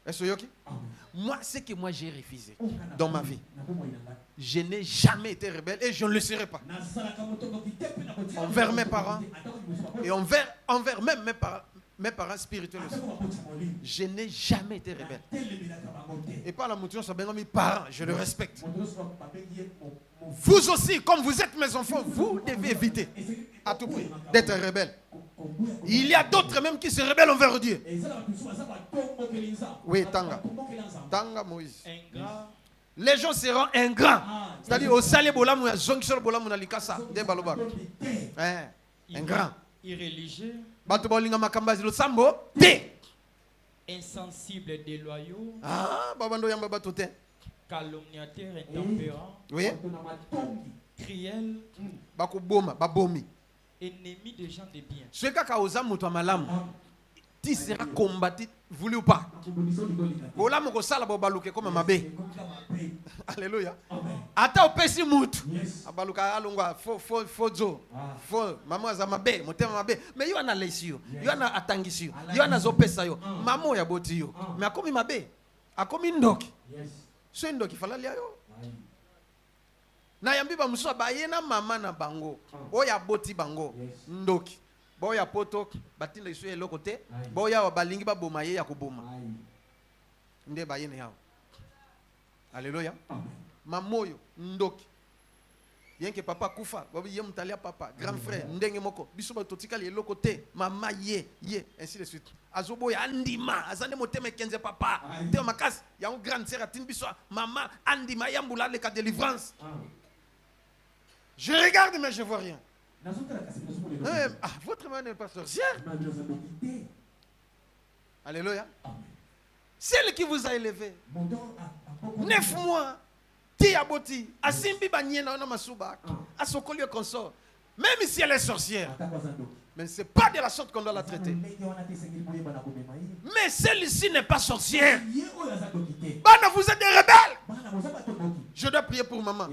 [SPEAKER 1] Est-ce que moi, ce que moi j'ai refusé dans ma vie, je n'ai jamais été rebelle et je ne le serai pas. Envers mes parents et envers même mes parents spirituels aussi. Je n'ai jamais été rebelle. Et par la mouture, ça mes parents, je le respecte. Vous aussi, comme vous êtes mes enfants, vous devez éviter à tout prix d'être rebelle. Il y a d'autres même qui se rebellent envers Dieu. Oui, Tanga Moïse. Les gens seront ingrats. C'est-à-dire, au salé bolam, il y a zonksel bolam, on a l'ikasa, des balobak. Ingrat.
[SPEAKER 4] Irréligieux. Insensible, déloyaux.
[SPEAKER 1] Ah, babando yamba batote.
[SPEAKER 4] Calomniateur, intempérant.
[SPEAKER 1] Oui.
[SPEAKER 4] Criel.
[SPEAKER 1] Bakoboma, babomi.
[SPEAKER 4] Ennemi des gens de bien.
[SPEAKER 1] Ce qui a osé mouton malam, tu seras combattu, voulu ou pas. Bola moko sala bobaluke comme mabe. Alléluia. Ata opesi mutu. Abaluka alongwa fozo. Fo mama za mabe, motema mabe. Mais yo ana lesio. Yo ana atangisi yo. Yo ana zopesa yo. Mamo ya boti yo. Mais akomi mabe. Akomi ndoki. So ndoki falali yo. Na yambi ba muso ba yena mama na bango. Oya boti bango. Ndoki. Boya poto batinda isu eloko te. Boya wa balingi ba boma ye ya kuboma. Nde ba yene yao. Alléluia. Mamoyo ndoki. Bien que papa kufa, babi ye mutalia papa, grand frère, ndenge moko, biso ba totika le eloko te, mama ye, ainsi de suite. Azobo ya andima, azande moteme kenze papa. Te makas, ya un grand sœur atin biso, mama andima yambula le ka délivrance. Je regarde mais je vois rien. Votre mère n'est pas sorcière. Alléluia. Celle qui vous a élevé. 9 mois. Ti aboti. Asimbi banyena na masuba. Asokoli consort. Même si elle est sorcière. Mais ce n'est pas de la sorte qu'on doit la traiter. Mais celle-ci n'est pas sorcière. Bana, vous êtes des rebelles. Je dois prier pour maman.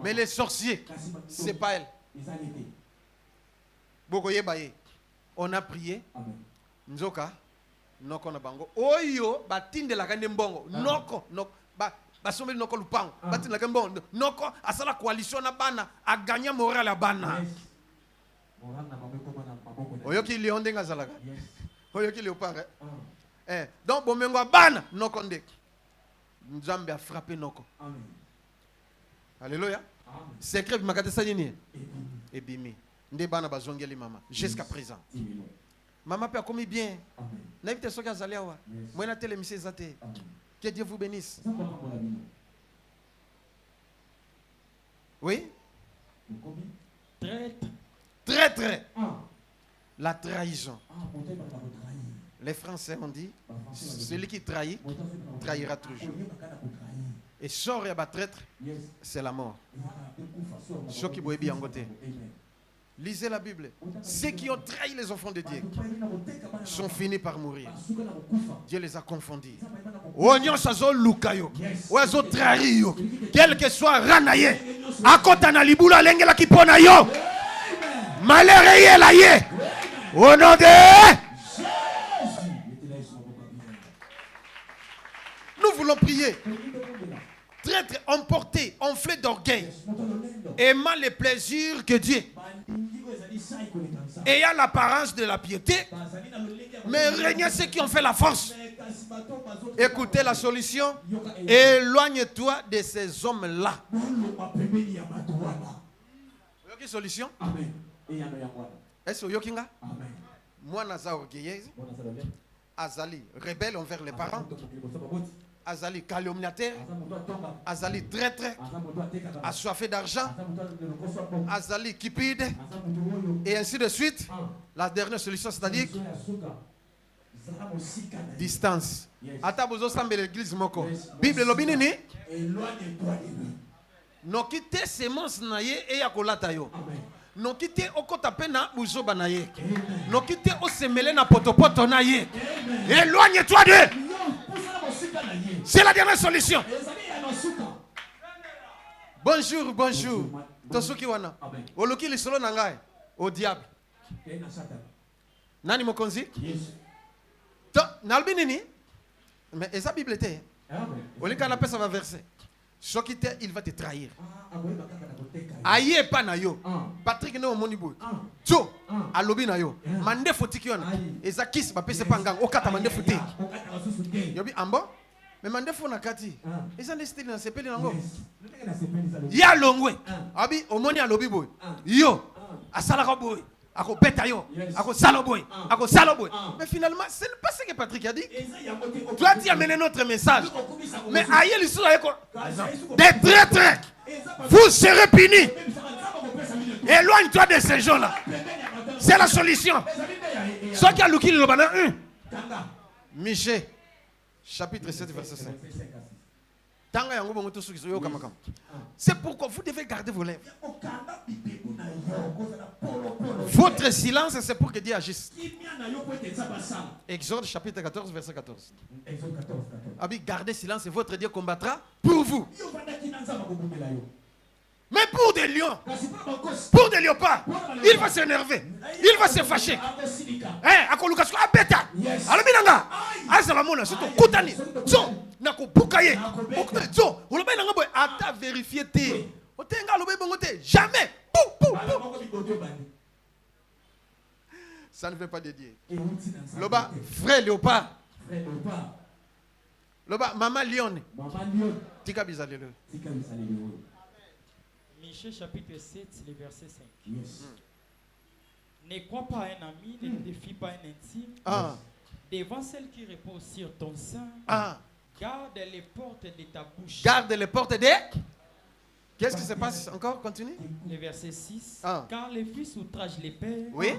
[SPEAKER 1] Mais les sorciers, ce n'est pas elle. On a prié. Nzoka. Noko na bango. Oyo batinde la kande mbongo. Noko. Basomeli noko lupango. Batinde la kande mbongo. Noko asala coalition na bana. A gagné moral à bana. Oyo ki li onde ngazalaka. Oyo ki li opare. Donc bomengo bana noko nde. Nzambe a frappé noko. Alléluia. Secret makate sanini. Ebimi. Nde bana bazongeli mama jusqu'à présent. Maman peut commis bien. N'invite soka zaliawa. Moi na télé monsieur zate. Que Dieu vous bénisse. Oui.
[SPEAKER 4] Traître.
[SPEAKER 1] Traître. La trahison. Les Français ont dit, celui qui trahit, trahira toujours. Et sort et traître, c'est la mort. Ceux qui boivent bien en côté. Lisez la Bible. Ceux qui ont trahi les enfants de Dieu sont finis par mourir. Dieu les a confondus. Oignon sazo lukayo. Oizo trahi yo. Quel que soit ranaye. Akota na libula lengela kipona yo. Malheur la ye. Au nom de... Nous voulons prier. Traître, emporté, enflé d'orgueil, aimant les plaisirs que Dieu, ayant l'apparence de la piété, mais régnez ceux qui ont fait la force. Écoutez la solution. Éloigne-toi de ces hommes-là. Quelle solution? Est-ce que vous moi, naza orgueilleuse. Azali, rebelle envers les parents. Azali, calomniateur. Azali, traître. Assoiffé d'argent. Azali, cupide. Et ainsi de suite. La dernière solution, c'est-à-dire distance. Ata bozo sambe l'église moko. Bible lobinini. No kite semence naye e yakolata yo. No kite okota pena buzoba naye. No kite osemele na potopoto naye. Éloigne-toi d'eux. C'est la dernière solution. Bonjour, bonjour. Tosuki wana. Oloki lisolo nangai. Au diable. Nani mokonzi? Nalbinini. Mais esa Bible était. Olika na pesa va verser. Sokite, il va te trahir. Aye pa na yo. Patrick ne omoni boy. Tso alobi na yo. Mande fotiki ona. Eza kiss ba pese pangang okata mande foti. Yobi ambo. Mais mande fo na kati. Eza ne style na sepeli nango. Ya longwe. Abi omoni alobi boy. Yo asala ko boy. Ako beta yo. Ako salo boy. Ako salo boy. Mais finalement, ce n'est pas ce que Patrick a dit. Toi tu as amené notre message. Mais aye l'histoire des traîtres. Vous serez punis. Éloigne-toi de ces gens-là. C'est la solution. Ce qui a l'ouki le banana 1. Michée, chapitre 7, verset 5. C'est pourquoi vous devez garder vos lèvres. Votre silence, c'est pour que Dieu agisse. Exode chapitre 14, verset 14. Abi, gardez silence et votre Dieu combattra pour vous. Mais pour des lions, pour des léopards, il va s'énerver, il va se fâcher. Eh, akolukasko abeta. Alobinanga. Azalamona, c'est ton koutani. So, nako bukaye. So, oloba nanga boy ata vérifier té. Otenga lobe bongote, jamais. Ça ne veut pas de Dieu. Loba, frère léopard. Loba, maman lion. Tika bizalelo.
[SPEAKER 4] Michée chapitre 7, le verset 5. Ne crois pas un ami, ne te défie pas un intime. Devant celle qui repose sur ton sein, garde les portes de ta bouche.
[SPEAKER 1] Garde les portes de... Qu'est-ce qui se passe encore? Continue.
[SPEAKER 4] Le verset 6. Car les fils outragent les pères.
[SPEAKER 1] Oui.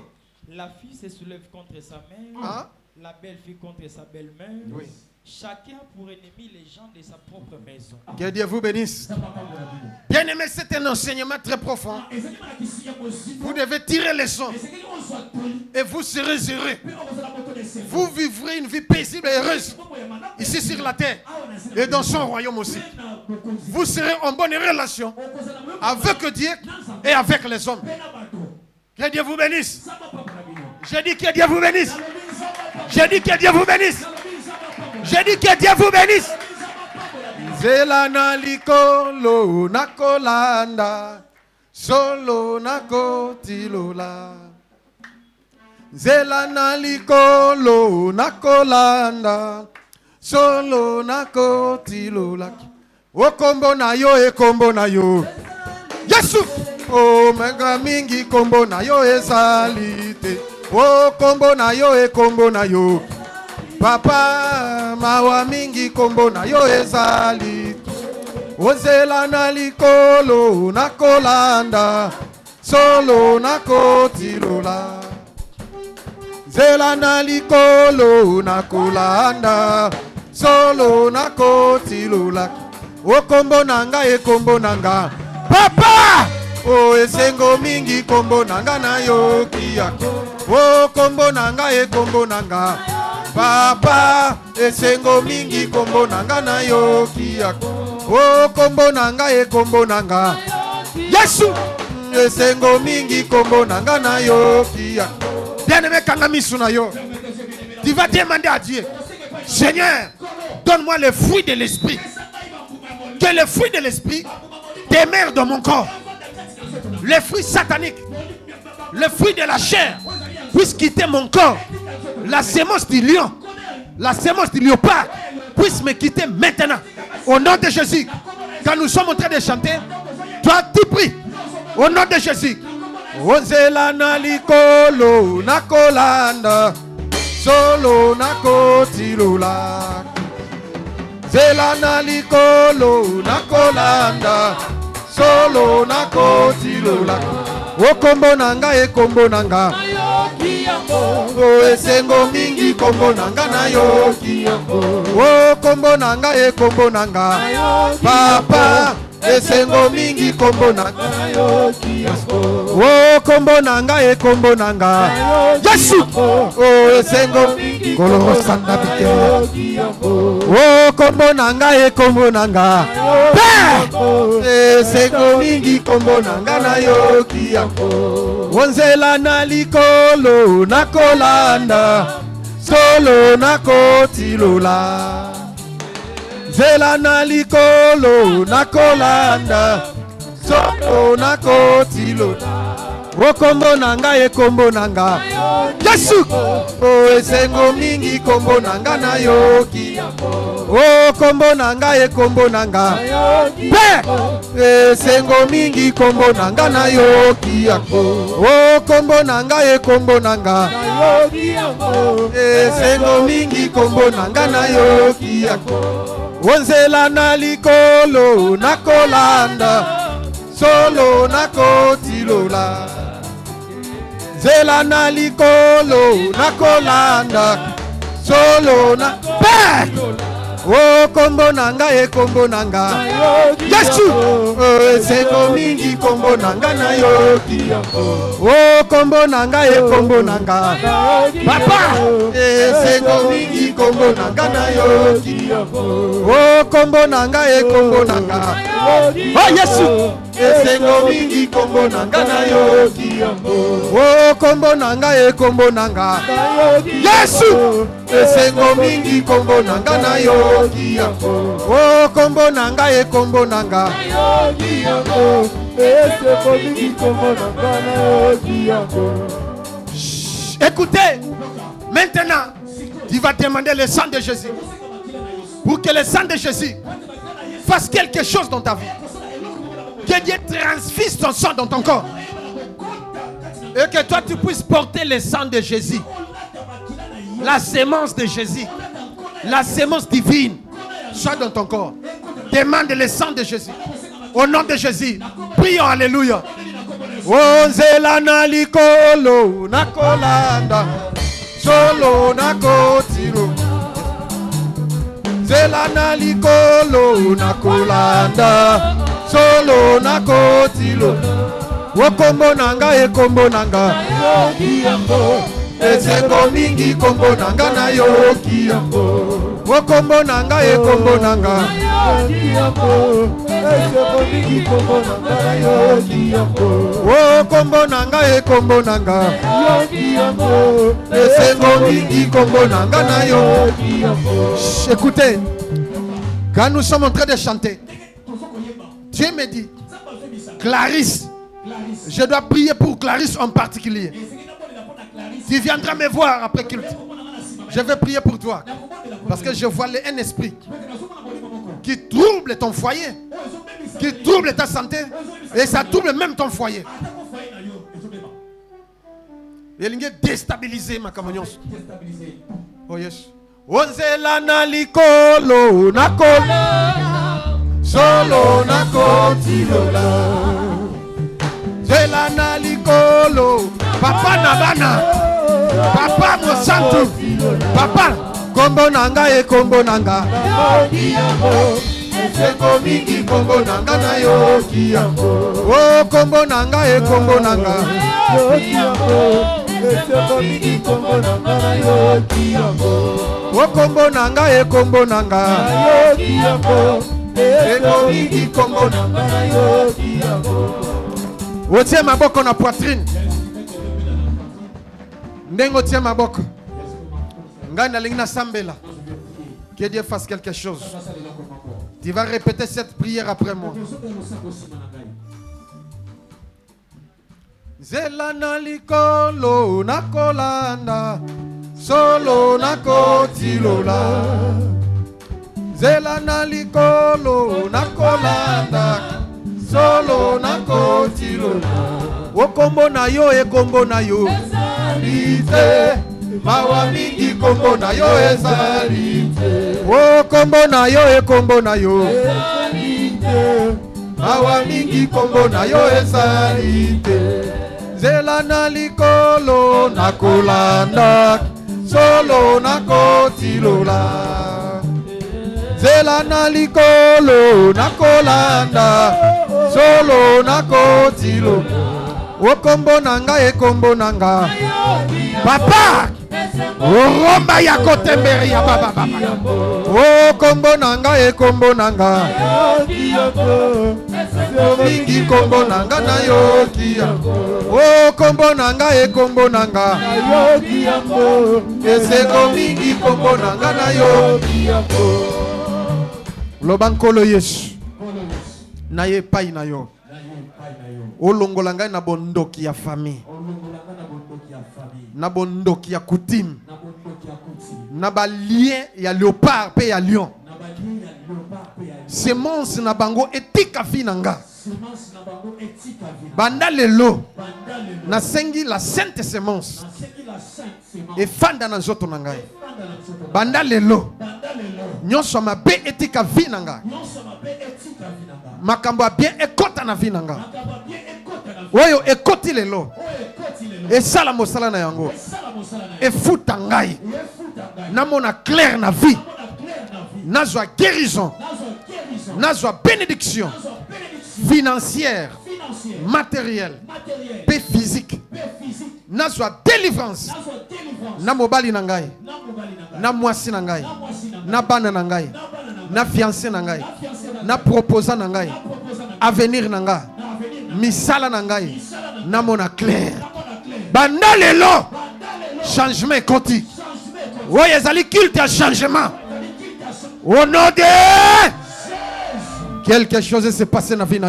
[SPEAKER 4] La fille se soulève contre sa mère. La belle-fille contre sa belle-mère.
[SPEAKER 1] Oui.
[SPEAKER 4] Chacun pour ennemi les gens de sa propre maison.
[SPEAKER 1] Que Dieu vous bénisse. Bien aimé, c'est un enseignement très profond. Vous devez tirer les leçons. Et vous serez heureux. Vous vivrez une vie paisible et heureuse. Ici sur la terre. Et dans son royaume aussi. Vous serez en bonne relation avec Dieu et avec les hommes. Que Dieu vous bénisse. J'ai dit que Dieu vous bénisse. J'ai dit que Dieu vous bénisse. J'ai dit que Dieu vous bénisse. Zelana likolo nakolanda solo nakotilola. Zelana likolo nakolanda solo nakotilola. O kombo na yo e kombo na yo. Yesu. O mega mingi kombo na yo ezalite. O kombo na yo e kombo na yo. Papa mawa mingi kombo na yo ezali. Ozela na likolo na kolanda solo na kotilola. Zela na likolo na kolanda solo na kotilola. O kombo nanga e kombo nanga papa. O esengo mingi kombo nanga na yokia. O kombo nanga e kombo nanga papa. Esengo mingi kombo nanga na yokia. O kombo nanga e kombo nanga Yesu. Esengo mingi kombo nanga na yokia. Bien-aimé kangamisu na yo. Tu vas demander à Dieu, Seigneur, donne-moi le fruit de l'esprit. Que le fruit de l'esprit demeure dans mon corps. Le fruit satanique, le fruit de la chair puisse quitter mon corps. La sémence du lion, la sémence du léopard puisse me quitter maintenant. Au nom de Jésus. Quand nous sommes en train de chanter, toi tu pries. Au nom de Jésus. Ozela na likolo na kolanda solo na kotilola. Zela na likolo na kolanda solo na kotilola. O kombo nanga e kombo nanga o esengo mingi kombo nanga na yoki. O kombo nanga e kombo nanga papa. Esengo mingi kombo nanga o kombo nanga e kombo nanga Yesu. O esengo kolongo sanda bite o kombo nanga e kombo nanga esengo mingi kombo nanga na yoki. Onzela na likolo na kolanda solo na kotilola. Zela na likolo na kolanda solo na kotilola. O kombo nanga e kombo nanga Yesu. O esengo mingi kombo nanga na yoki. O kombo nanga e kombo nanga esengo mingi kombo nanga na yoki. O kombo nanga e kombo nanga esengo mingi kombo nanga na yoki. Onzela na likolo na kolanda solo na kotilola. Zela na likolo na kolanda solo na o kombo nanga e kombo nanga Yesu. Esengo mingi kombo nanga na yoki. O kombo nanga e kombo nanga papa. Esengo mingi kombo nanga na yoki. O kombo nanga e kombo nanga oh Yesu. Esengo mingi kombo nanga na yoki. O kombo nanga e kombo nanga Yesu. Esengo mingi kombo nanga na yoki. O kombo nanga e kombo nanga esengo mingi kombo nanga na yoki. Écoutez, maintenant tu vas demander le sang de Jésus pour que le sang de Jésus fasse quelque chose dans ta vie. Que Dieu transfise ton sang dans ton corps et que toi tu puisses porter le sang de Jésus, la sémence de Jésus, la sémence divine soit dans ton corps. Demande le sang de Jésus au nom de Jésus. Prions, alléluia. Onzela na likolo na kolanda solo na kotiro. Zela na likolo na kolanda solo na kotilo. O kombo nanga e kombo nanga esengo mingi kombo nanga na yoki. O kombo nanga e kombo nanga esengo mingi kombo nanga na yoki. O kombo nanga e kombo nanga esengo mingi kombo nanga na yoki. Écoutez, quand nous sommes en train de chanter, Dieu me dit, Clarisse, je dois prier pour Clarisse en particulier. Tu viendras me voir après culte. Je vais prier pour toi. Parce que je vois un esprit qui trouble ton foyer, qui trouble ta santé, et ça trouble même ton foyer. Il est déstabilisé, ma camarade. Oh yes. Onzela na likolo na kola solo nakotilola. Zela na likolo, papa na bana, papa mosantu, papa kombo nanga e kombo nanga. Eseko mingi kombo nanga na yo kiyango. Oh kombo nanga e kombo nanga. Eseko mingi kombo nanga na yo kiyango. Oh kombo nanga e kombo nanga. Yo kiyango. Eseko mingi kombo nanga na yo kiyango. Otie maboko na poitrine. Ndengo tie maboko. Ngana lingna sambela. Que Dieu fasse quelque chose. Tu vas répéter cette prière après moi. Zela na likolo na kolanda, solo na kotilola. Zela na likolo na kolanda, solo na kotilola. O kombo na yo e kombo na yo. Ezalite, mawa mingi kombo na yo ezalite. O kombo na yo e kombo na yo. Ezalite, mawa mingi kombo na yo ezalite. Zela na likolo na kolanda, solo na kotilola. Zela na likolo na kolanda, solo na kotilola. O kombo nanga e kombo nanga. Papa Romba ya kotemberi ya baba baba. O kombo nanga e kombo nanga. Mingi kombo nanga na yo kiyango. O kombo nanga e kombo nanga. Eseko mingi kombo nanga na yo kiyango. Lobankolo Yesu na ye pai na yo. Olongola ngai na bondoki ya famille, na bondoki ya coutume, na ba lien ya léopard pe ya lion. Semence na bango etika finanga. Banda lelo na sengi la sainte semence e fanda na nzoto na ngai. Banda lelo nyonso mabe etika finanga. Makambo bien ekota na vinanga. Oyo ekoti lelo. E sala mosala na yango. E futa ngai. Namona clair na vie. Nazwa guérison. Nazwa bénédiction financière, matérielle, et physique. Nazwa délivrance. Na mobali na ngai. Na mwasi na ngai. Na bana na ngai. Na fiancé na ngai. Na proposant na ngai. Avenir na ngai. Misala na ngai. Na mona clair. Banda lelo. Changement koti. Oui, ezali culte à changement. Au nom de quelque chose s'est passé dans la vie.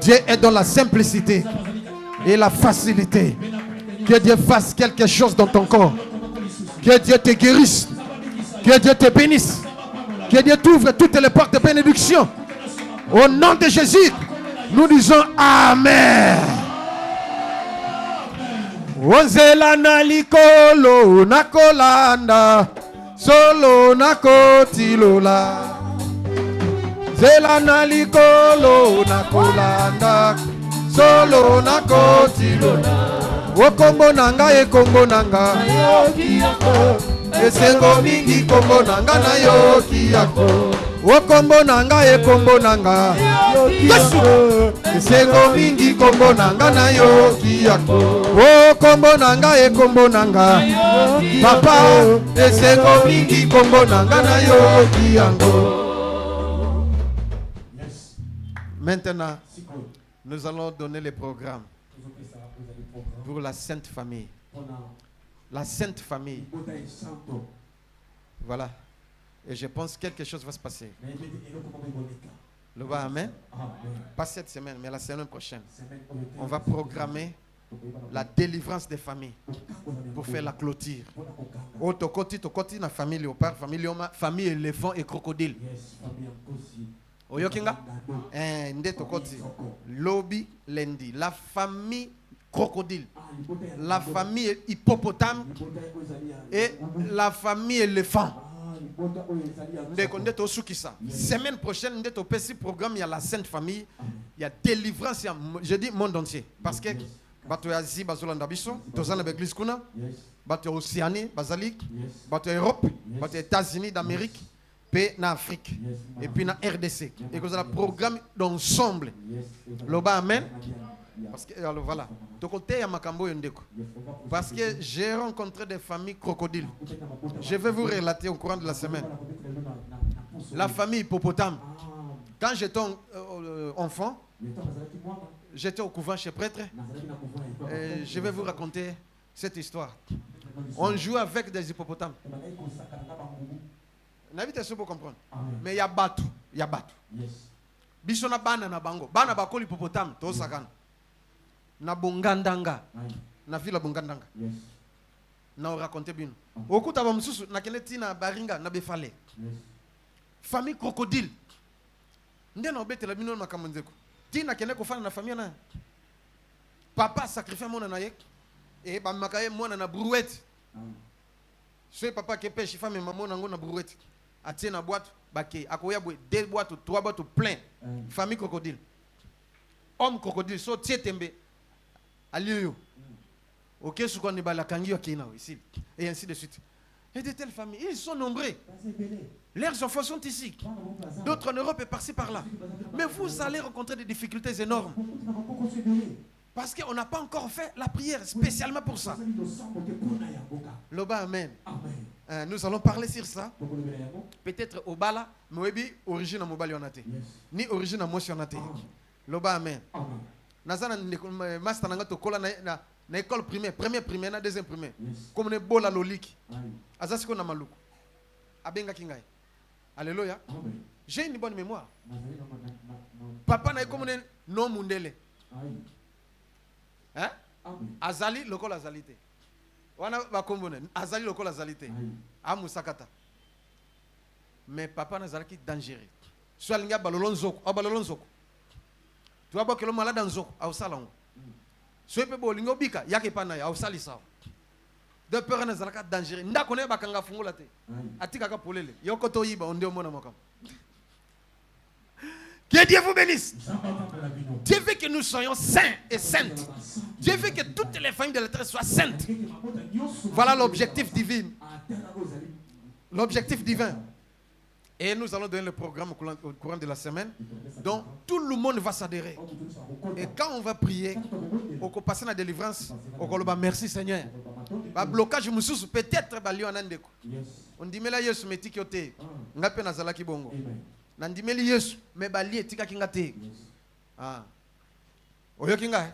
[SPEAKER 1] Dieu est dans la simplicité et la facilité. Que Dieu fasse quelque chose dans ton corps. Que Dieu te guérisse. Que Dieu te bénisse. Que Dieu t'ouvre toutes les portes de bénédiction. Au nom de Jésus, nous disons Amen. Onzela na likolo na kolanda, solo na kotilola. Zela na likolo na kolanda, solo na kotilola. O kombo nanga e kombo nanga. Esengo mingi kombo nanga na yo kiyako. O kombo nanga e kombo nanga. Esengo mingi kombo nanga na yo kiyako. O kombo nanga e kombo nanga. Papa, esengo mingi kombo nanga na yo kiyako. Maintenant, nous allons donner les programmes pour la Sainte Famille. La Sainte Famille. Voilà. Et je pense que quelque chose va se passer. Le va, amen. Pas cette semaine, mais la semaine prochaine. On va programmer la délivrance des familles pour faire la clôture. Tokoti na famille léopard, famille éléphant et crocodile. Oyokinga? Nde tokoti. Lobi lendi. La famille crocodile, la famille hippopotame et la famille éléphant. Ndeko ndeto sukisa. Semaine prochaine ndeto pesi programme il y a la Sainte Famille, il y a délivrance, je dis monde entier parce que bato ya Asie bazolanda biso, tozana l'église kuna, bato ya Océanie, bazali, bato ya Europe, bato ya États-Unis d'Amérique, pe na Afrique et puis na RDC. Et que ça programme d'ensemble. Loba amen. Parce que alors voilà, de côté ya makambo yondeko. Parce que j'ai rencontré des familles crocodiles. Je vais vous relater au courant de la semaine. La famille hippopotame. Quand j'étais enfant, j'étais au couvent chez prêtre. Et je vais vous raconter cette histoire. On joue avec des hippopotames. N'avez-vous pas pour comprendre? Mais il y a bateau, il y a bateau. Bisona bana na bango, bana bakoli hippopotame, to sakana. Na bongandanga, na villa bongandanga. Na raconter bien. Okuta ba msusu na keneti na baringa na befale. Famille crocodile. Ndena obetela bino makamonzeko. Tina kene ko fana na famille na. Papa sacrifié mona na yek. Et ba makaye mona na brouette. Ce papa qui pêche femme maman nango na brouette. Atie na boîte bake akoya boîte 2 boîtes ou 3 boîtes plein. Famille crocodile. Homme crocodile so tie tembe. Aliyo. OK, ce qu'on est bala kangi okina ici et ainsi de suite. Et de telles familles, ils sont nombreux. Leurs enfants sont ici. D'autres en Europe et par-ci par-là. Mais vous allez rencontrer des difficultés énormes. Parce qu'on n'a pas encore fait la prière spécialement pour ça. Loba amen. Nous allons parler sur ça. Peut-être au bala, mais origine à mobile yonate. Ni origine à motion yonate. Loba amen. Nazana master nanga to kola na école primaire, première primaire na deuxième primaire. Comme ne bola lolik. Azasiko na maluku. Abenga kingai. Alléluia. J'ai une bonne mémoire. Papa na comme non mundele. Hein? Azali lokol azalite. Wana bakombone azali lokol azalite. Amusakata. Mais papa na zalaki dangereux. Soit linga balolonzoko, abalolonzoko. Tu vas voir que le malade en zoko, au salon. Soit peu bolingo bika, yake pana ya au salisa. De peur na zalaka dangereux. Nda kone bakanga fungola te. Atika ka polele. Yoko to yiba onde omona makam. Que Dieu vous bénisse. Dieu veut que nous soyons saints et saintes. Dieu veut que toutes les familles de la terre soient saintes. Voilà l'objectif divin. L'objectif divin. Et nous allons donner le programme au courant de la semaine. Donc tout le monde va s'adhérer. Et quand on va prier, on va passer la délivrance. On va dire merci Seigneur. Le blocage peut-être on dit mais là Yesu meti kyote. Ngape nazala ki bongo. Nandimeli Yesu mais bali etika kingate. Ah. Oyo kinga.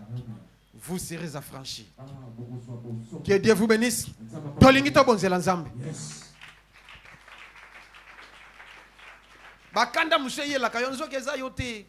[SPEAKER 1] Vous serez affranchis. Que Dieu vous bénisse. Tolingi to bonzela nzambe. Bakanda museye la kayonzo keza yote.